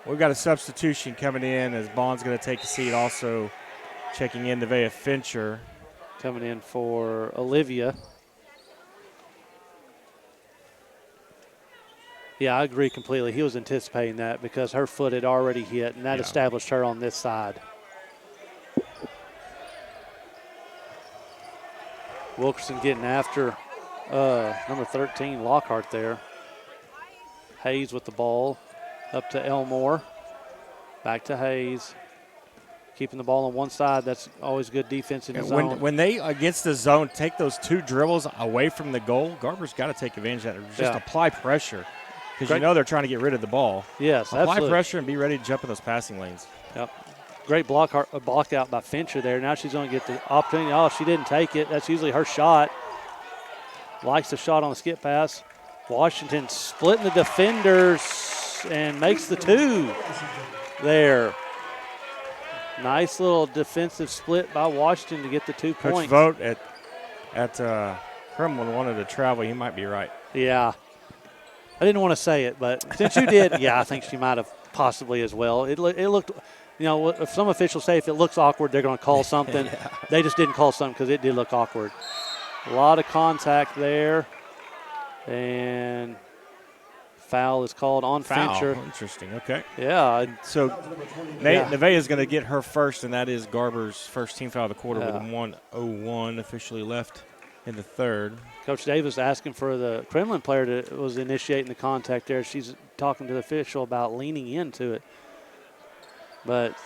We've got a substitution coming in as Bond's going to take a seat. Also checking in Nevaeh Fincher. Coming in for Olivia. Yeah, I agree completely. He was anticipating that because her foot had already hit, and that established her on this side. Wilkerson getting after number 13, Lockhart there. Hayes with the ball up to Elmore. Back to Hayes. Keeping the ball on one side. That's always good defense in the zone. When they, against the zone, take those two dribbles away from the goal, Garber's got to take advantage of that. Just apply pressure because they're trying to get rid of the ball. Yes, apply absolutely. Pressure and be ready to jump in those passing lanes. Yep. Great block out by Fincher there. Now she's going to get the opportunity. Oh, she didn't take it. That's usually her shot. Likes the shot on the skip pass. Washington splitting the defenders and makes the two there. Nice little defensive split by Washington to get the 2 points. Coach Vogt at Kremlin wanted to travel. He might be right. Yeah. I didn't want to say it, but since you did, yeah, I think she might have possibly as well. It looked, if some officials say if it looks awkward, they're going to call something. They just didn't call something because it did look awkward. A lot of contact there. And foul is called on Fincher. Interesting. Okay. Yeah. So Nevaeh is going to get her first, and that is Garber's first team foul of the quarter with 1:01 officially left in the third. Coach Davis asking for the Kremlin player that was initiating the contact there. She's talking to the official about leaning into it. But,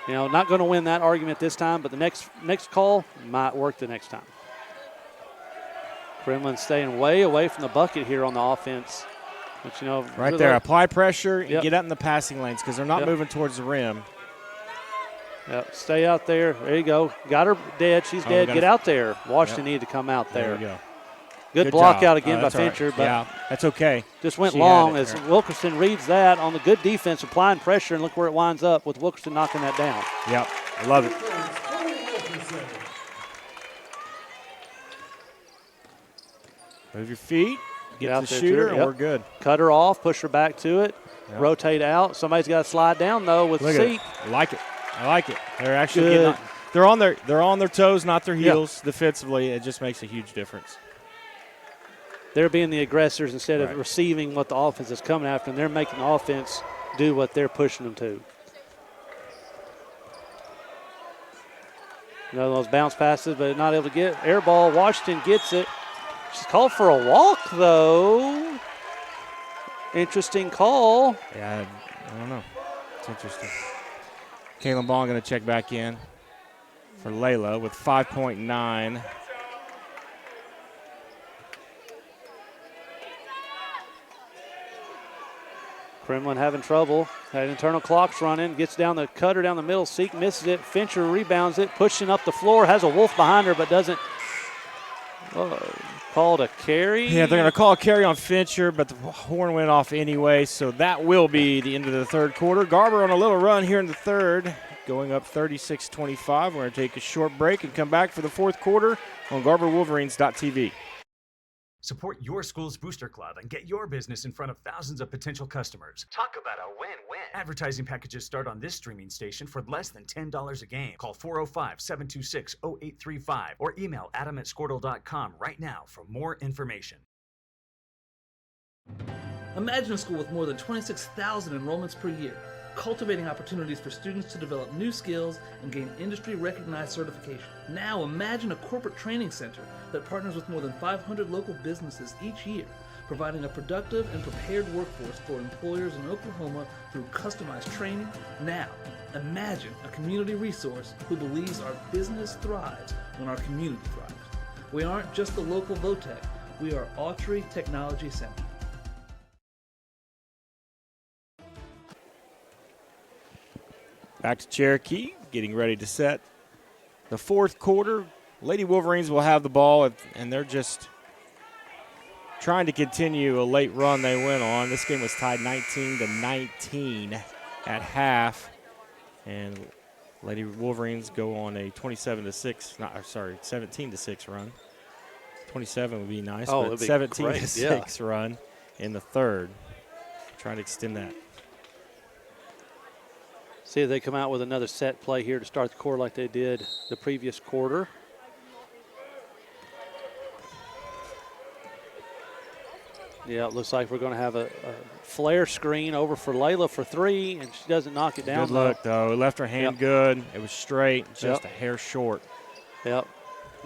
not going to win that argument this time, but the next call might work the next time. Kremlin staying way away from the bucket here on the offense. But, you know, Right there, apply pressure and Yep. get out in the passing lanes because they're not Yep. moving towards the rim. Yep, stay out there. There you go. Got her dead. She's dead. Get out there. Washington needed to come out there. There we go. Good block job. out again by That's all right. Fincher, but yeah, that's okay. just went She long had it as there. Wilkerson reads that on the good defense, applying pressure, and look where it winds up with Wilkerson knocking that down. Yep, I love it. Move your feet, get out to the there to shooter, her, and yep. we're good. Cut her off, push her back to it, Yep. rotate out. Somebody's got to slide down though with Look at Seek. it. I like it. I like it. They're actually Good. getting they're on their toes, not their heels defensively. It just makes a huge difference. They're being the aggressors instead Right. of receiving what the offense is coming after, and they're making the offense do what they're pushing them to. You know, those bounce passes, but not able to get air ball. Washington gets it. She's called for a walk, though. Interesting call. Yeah, I don't know. It's interesting. Kalen Ball going to check back in for Layla with 5.9. Kremlin having trouble. Had internal clocks running. Gets down the cutter down the middle. Seek misses it. Fincher rebounds it. Pushing up the floor. Has a Wolf behind her, but doesn't. Called a carry. Yeah, they're going to call a carry on Fincher, but the horn went off anyway, so that will be the end of the third quarter. Garber on a little run here in the third, going up 36-25. We're going to take a short break and come back for the fourth quarter on GarberWolverines.tv. Support your school's booster club and get your business in front of thousands of potential customers. Talk about a win-win. Advertising packages start on this streaming station for less than $10 a game. Call 405-726-0835 or email adam@squirtle.com right now for more information. Imagine a school with more than 26,000 enrollments per year, cultivating opportunities for students to develop new skills and gain industry-recognized certification. Now imagine a corporate training center that partners with more than 500 local businesses each year, providing a productive and prepared workforce for employers in Oklahoma through customized training. Now imagine a community resource who believes our business thrives when our community thrives. We aren't just the local VOTEC, we are Autry Technology Center. Back to Cherokee, getting ready to set the fourth quarter. Lady Wolverines will have the ball, and they're just trying to continue a late run they went on. This game was tied 19-19 at half, and Lady Wolverines go on a 17-6 run. 27 would be nice, but 17-6 run in the third. Trying to extend that. See if they come out with another set play here to start the quarter like they did the previous quarter. Yeah, it looks like we're going to have a flare screen over for Layla for three, and she doesn't knock it down. Good look, though. It left her hand good. It was straight, just a hair short. Yep.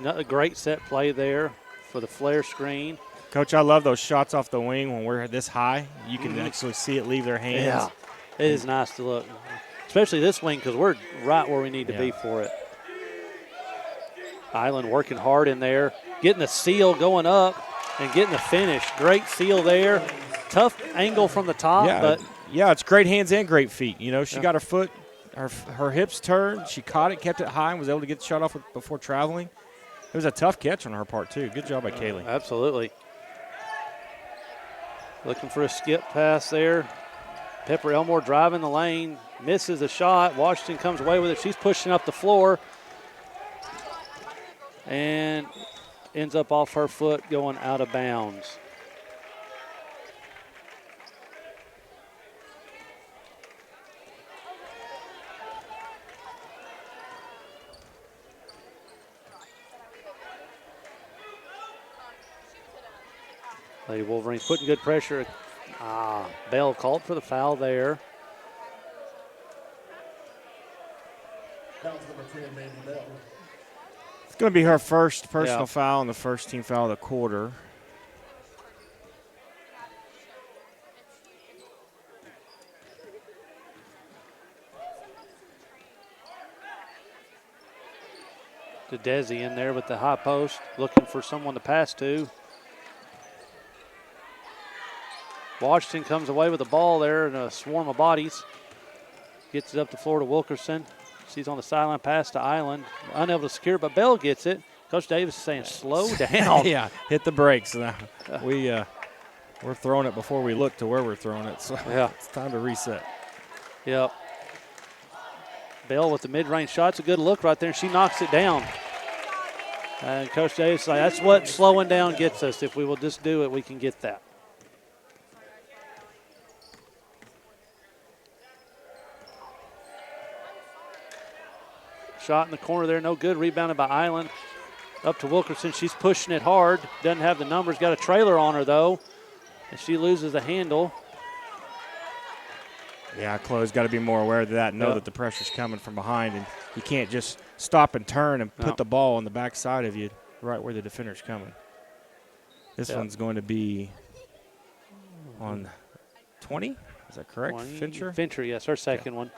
A great set play there for the flare screen. Coach, I love those shots off the wing when we're this high. You can actually see it leave their hands. Yeah, it is nice to look. Especially this wing because we're right where we need to be for it. Island working hard in there, getting the seal going up and getting the finish. Great seal there. Tough angle from the top. But it's great hands and great feet. You know, she got her foot, her hips turned. She caught it, kept it high, and was able to get the shot off before traveling. It was a tough catch on her part, too. Good job by Kaylee. Absolutely. Looking for a skip pass there. Pepper Elmore driving the lane, misses a shot. Washington comes away with it. She's pushing up the floor and ends up off her foot going out of bounds. Lady Wolverines putting good pressure. Bell called for the foul there. It's going to be her first personal foul and the first team foul of the quarter. To Desi in there with the high post, looking for someone to pass to. Washington comes away with the ball there in a swarm of bodies. Gets it up the floor to Wilkerson. She's on the sideline, pass to Island. Unable to secure, but Bell gets it. Coach Davis is saying, slow down. Yeah, hit the brakes. We're throwing it before we look to where we're throwing it, so yeah. It's time to reset. Yep. Bell with the mid-range shot. It's a good look right there. She knocks it down. And Coach Davis is like, that's what slowing down gets us. If we will just do it, we can get that. Shot in the corner there, no good. Rebounded by Island. Up to Wilkerson. She's pushing it hard. Doesn't have the numbers. Got a trailer on her, though. And she loses the handle. Yeah, Chloe's got to be more aware of that and know that the pressure's coming from behind. And you can't just stop and turn and put the ball on the backside of you right where the defender's coming. This one's going to be on 20. Is that correct? 20. Fincher? Fincher, yes, her second one.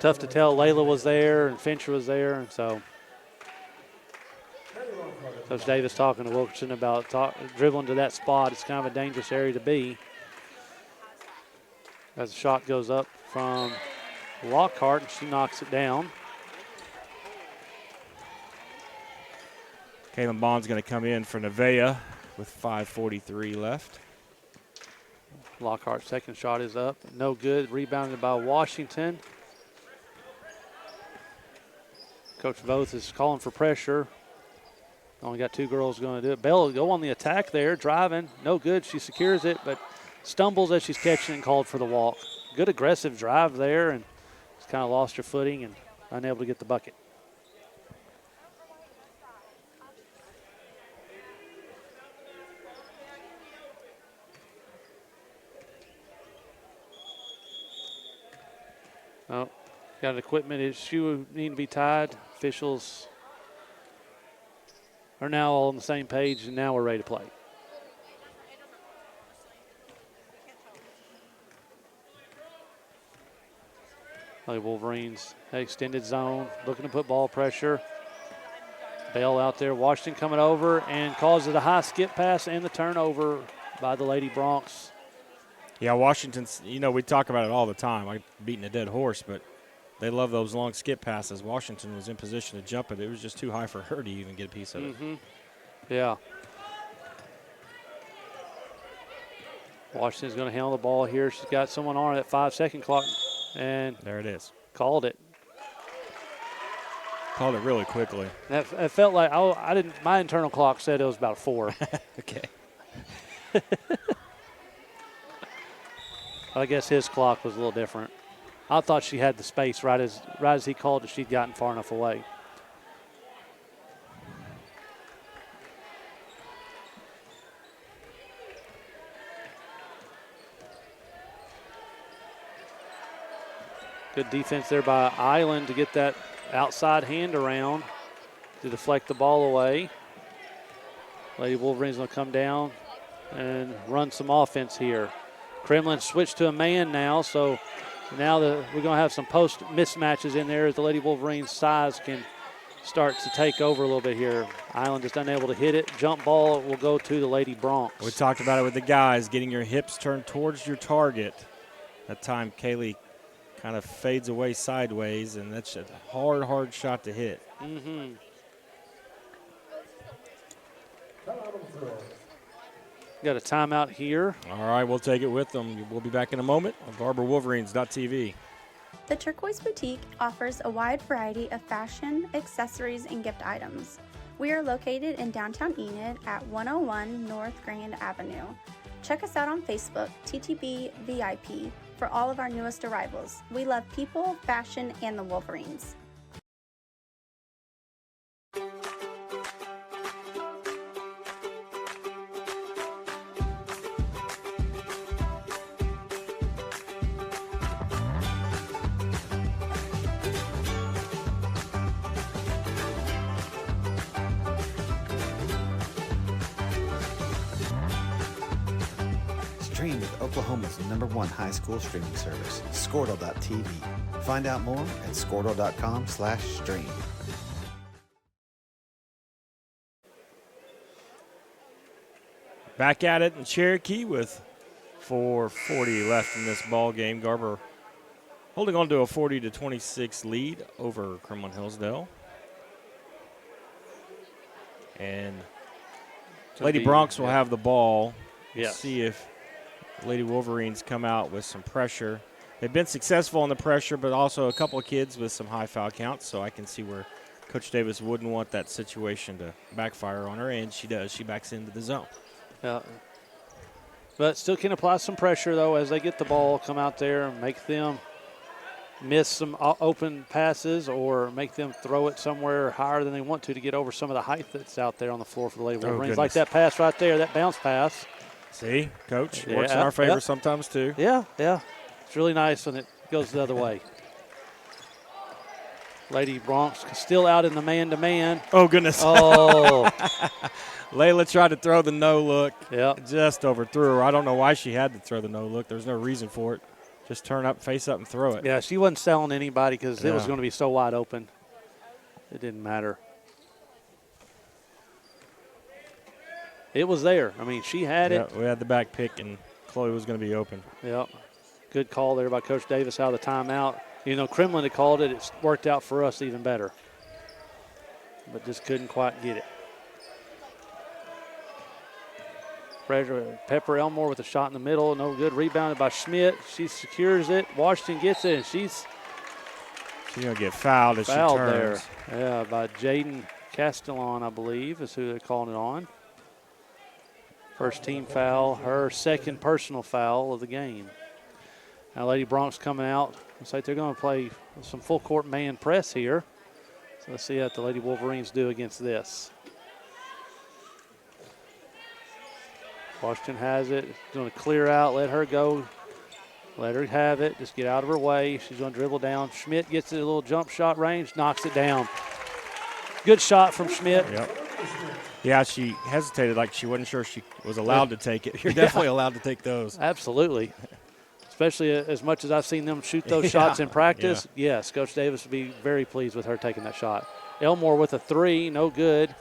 Tough to tell. Layla was there and Fincher was there, and so Coach Davis talking to Wilkerson about dribbling to that spot. It's kind of a dangerous area to be. As the shot goes up from Lockhart, and she knocks it down. Kaylin Bond's going to come in for Nevaeh with 5:43 left. Lockhart's second shot is up. No good. Rebounded by Washington. Coach Voth is calling for pressure. Only got two girls going to do it. Bell go on the attack there, driving. No good. She secures it, but stumbles as she's catching it and called for the walk. Good aggressive drive there, and just kind of lost her footing and unable to get the bucket. Oh, got an equipment issue, need to be tied. Officials are now all on the same page, and now we're ready to play. Wolverines, extended zone, looking to put ball pressure. Bell out there, Washington coming over and causes a high skip pass and the turnover by the Lady Bronx. Yeah, Washington's, we talk about it all the time, like beating a dead horse, but they love those long skip passes. Washington was in position to jump it. It was just too high for her to even get a piece of it. Yeah. Washington's going to handle the ball here. She's got someone on at 5-second clock. And there it is. Called it. Called it really quickly. It felt like I didn't. My internal clock said it was about 4. Okay. I guess his clock was a little different. I thought she had the space right as he called it. She'd gotten far enough away. Good defense there by Island to get that outside hand around to deflect the ball away. Lady Wolverines going to come down and run some offense here. Kremlin switched to a man now, so now we're going to have some post mismatches in there as the Lady Wolverines' size can start to take over a little bit here. Island just unable to hit it. Jump ball will go to the Lady Bronx. We talked about it with the guys, getting your hips turned towards your target. That time Kaylee kind of fades away sideways, and that's a hard shot to hit. Got a timeout here. All right, we'll take it with them. We'll be back in a moment on GarberWolverines.tv. The Turquoise Boutique offers a wide variety of fashion, accessories, and gift items. We are located in downtown Enid at 101 North Grand Avenue. Check us out on Facebook, TTB VIP, for all of our newest arrivals. We love people, fashion, and the Wolverines. Stream with Oklahoma's #1 high school streaming service, Squirtle.tv. Find out more at Squirtle.com/stream. Back at it in Cherokee with 4:40 left in this ball game. Garber holding on to a 40-26 lead over Kremlin Hillsdale. And Lady Bronx will have the ball. Yes. See if Lady Wolverines come out with some pressure. They've been successful on the pressure, but also a couple of kids with some high foul counts, so I can see where Coach Davis wouldn't want that situation to backfire on her, and she does. She backs into the zone. Yeah. But still can apply some pressure, though, as they get the ball, come out there and make them miss some open passes or make them throw it somewhere higher than they want to get over some of the height that's out there on the floor for the Lady Wolverines. Like that pass right there, that bounce pass. See, Coach, works in our favor sometimes too. Yeah. It's really nice when it goes the other way. Lady Bronx still out in the man-to-man. Oh, goodness. Oh. Layla tried to throw the no-look. Yep. Just overthrew her. I don't know why she had to throw the no-look. There's no reason for it. Just turn up, face up, and throw it. Yeah, she wasn't selling anybody because it was going to be so wide open. It didn't matter. It was there. I mean, she had it. We had the back pick, and Chloe was going to be open. Yep. Good call there by Coach Davis out of the timeout. You know, Kremlin had called it. It's worked out for us even better. But just couldn't quite get it. Pepper Elmore with a shot in the middle. No good. Rebounded by Schmidt. She secures it. Washington gets it, and she's going to get fouled as she turns. There. Yeah, by Jaden Castellon, I believe, is who they're calling it on. First team foul, her second personal foul of the game. Now Lady Bronx coming out. Looks like they're going to play some full court man press here. So let's see what the Lady Wolverines do against this. Washington has it. Going to clear out, let her go. Let her have it. Just get out of her way. She's going to dribble down. Schmidt gets it a little jump shot range, knocks it down. Good shot from Schmidt. Yep. Yeah, she hesitated like she wasn't sure she was allowed to take it. You're definitely allowed to take those. Absolutely. Especially as much as I've seen them shoot those shots in practice. Yes, Coach Davis would be very pleased with her taking that shot. Elmore with a three, no good.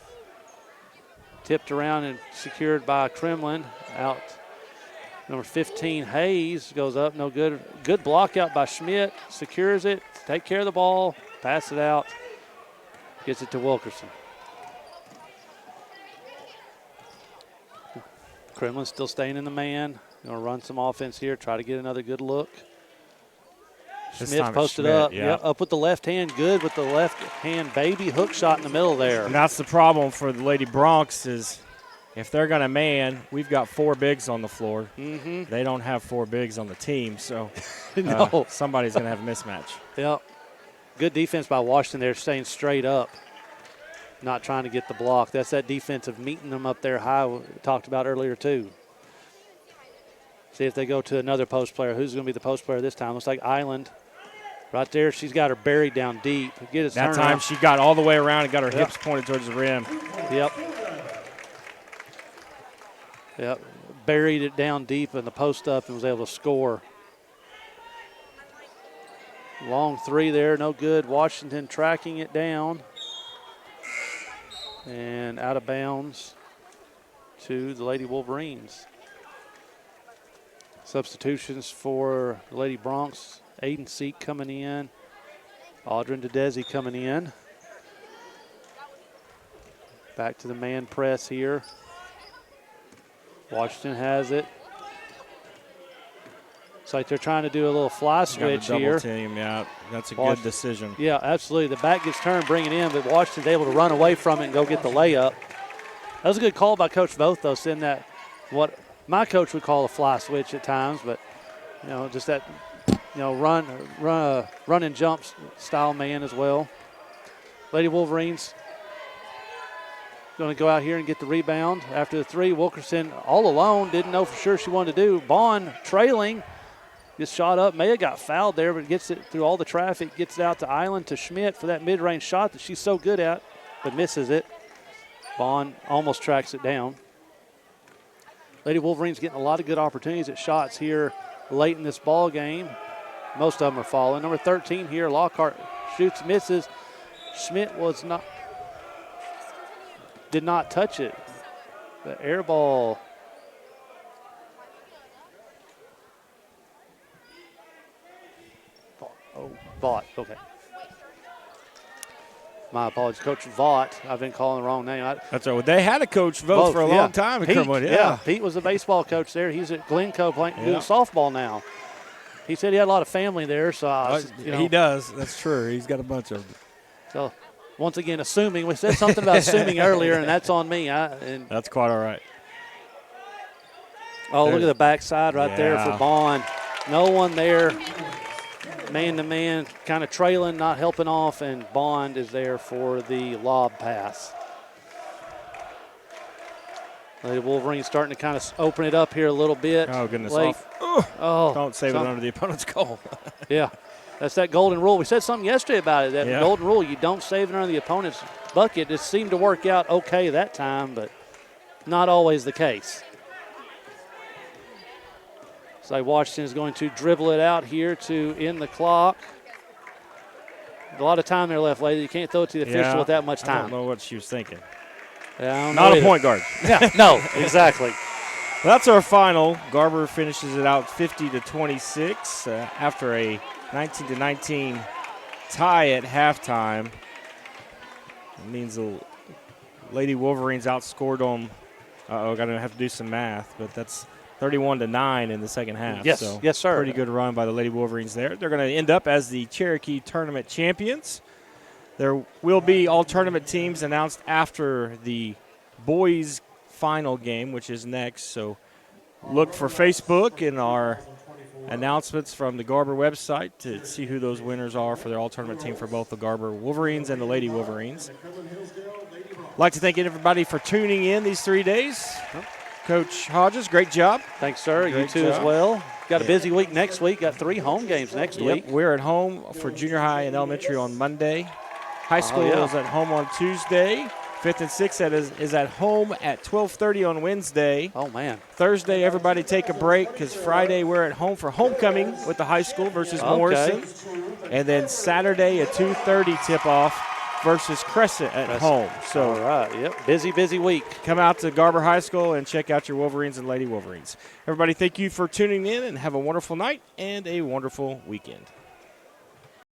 Tipped around and secured by Kremlin. Out number 15, Hayes, goes up, no good. Good block out by Schmidt, secures it, take care of the ball, pass it out, gets it to Wilkerson. Kremlin still staying in the man. Going to run some offense here, try to get another good look. Smith posted up. Yeah. Up with the left hand. Good with the left hand baby hook shot in the middle there. And that's the problem for the Lady Bronx is if they're going to man, we've got four bigs on the floor. Mm-hmm. They don't have four bigs on the team, so no. Somebody's going to have a mismatch. Yep. Good defense by Washington there, staying straight up, not trying to get the block. That's that defense of meeting them up there high we talked about earlier too. See if they go to another post player. Who's going to be the post player this time? Looks like Island. Right there, she's got her buried down deep. That time she got all the way around and got her hips pointed towards the rim. Yep. Buried it down deep in the post up and was able to score. Long three there, no good. Washington tracking it down. And out of bounds to the Lady Wolverines. Substitutions for the Lady Bronx. Aiden Seek coming in. Audrin DeDesi coming in. Back to the man press here. Washington has it. It's like they're trying to do a little fly switch here. Team, yeah, that's a good decision. Yeah, absolutely. The back gets turned, bring it in, but Washington's able to run away from it and go get the layup. That was a good call by Coach Voth, though, sending that what my coach would call a fly switch at times, but just that run and jump style man as well. Lady Wolverines going to go out here and get the rebound after the three. Wilkerson all alone, didn't know for sure she wanted to do. Bond trailing, gets shot up. Maya got fouled there, but gets it through all the traffic, gets it out to Island to Schmidt for that mid-range shot that she's so good at, but misses it. Bond almost tracks it down. Lady Wolverines getting a lot of good opportunities at shots here late in this ball game. Most of them are falling. Number 13 here, Lockhart shoots, misses. Schmidt did not touch it. The air ball Vaught. Okay. My apologies. Coach Vaught. I've been calling the wrong name. That's right. They had a coach vote for a long time in Kremlin. Yeah, Pete was the baseball coach there. He's at Glencoe playing doing softball now. He said he had a lot of family there. So he does. That's true. He's got a bunch of them. So, once again, assuming. We said something about assuming earlier, and that's on me. That's quite all right. Oh, look at the backside right there for Bond. No one there. Man-to-man, kind of trailing, not helping off, and Bond is there for the lob pass. The Wolverines starting to kind of open it up here a little bit. Oh, goodness. Don't save it under the opponent's goal. Yeah, that's that golden rule. We said something yesterday about it, that golden rule. You don't save it under the opponent's bucket. It seemed to work out okay that time, but not always the case. So Washington is going to dribble it out here to end the clock. A lot of time there left, lady. You can't throw it to the official with that much time. I don't know what she was thinking. Not a point guard. Yeah, no, exactly. That's our final. Garber finishes it out 50-26 after a 19-19 tie at halftime. It means the Lady Wolverines outscored them. I'm going to have to do some math, but that's 31-9 in the second half. Yes, so yes, sir. Pretty good run by the Lady Wolverines there. They're going to end up as the Cherokee Tournament champions. There will be all tournament teams announced after the boys' final game, which is next. So look for Facebook and our announcements from the Garber website to see who those winners are for their all tournament team for both the Garber Wolverines and the Lady Wolverines. I'd like to thank everybody for tuning in these 3 days. Coach Hodges, great job. Thanks, sir. You too as well. Got a busy week next week. Got 3 home games next week. We're at home for junior high and elementary on Monday. High school is at home on Tuesday. 5th and 6th is at home at 12:30 on Wednesday. Oh, man. Thursday, everybody take a break because Friday we're at home for homecoming with the high school versus Morrison. And then Saturday, a 2:30 tip-off versus Crescent at home. So, all right, busy week. Come out to Garber High School and check out your Wolverines and Lady Wolverines. Everybody, thank you for tuning in and have a wonderful night and a wonderful weekend.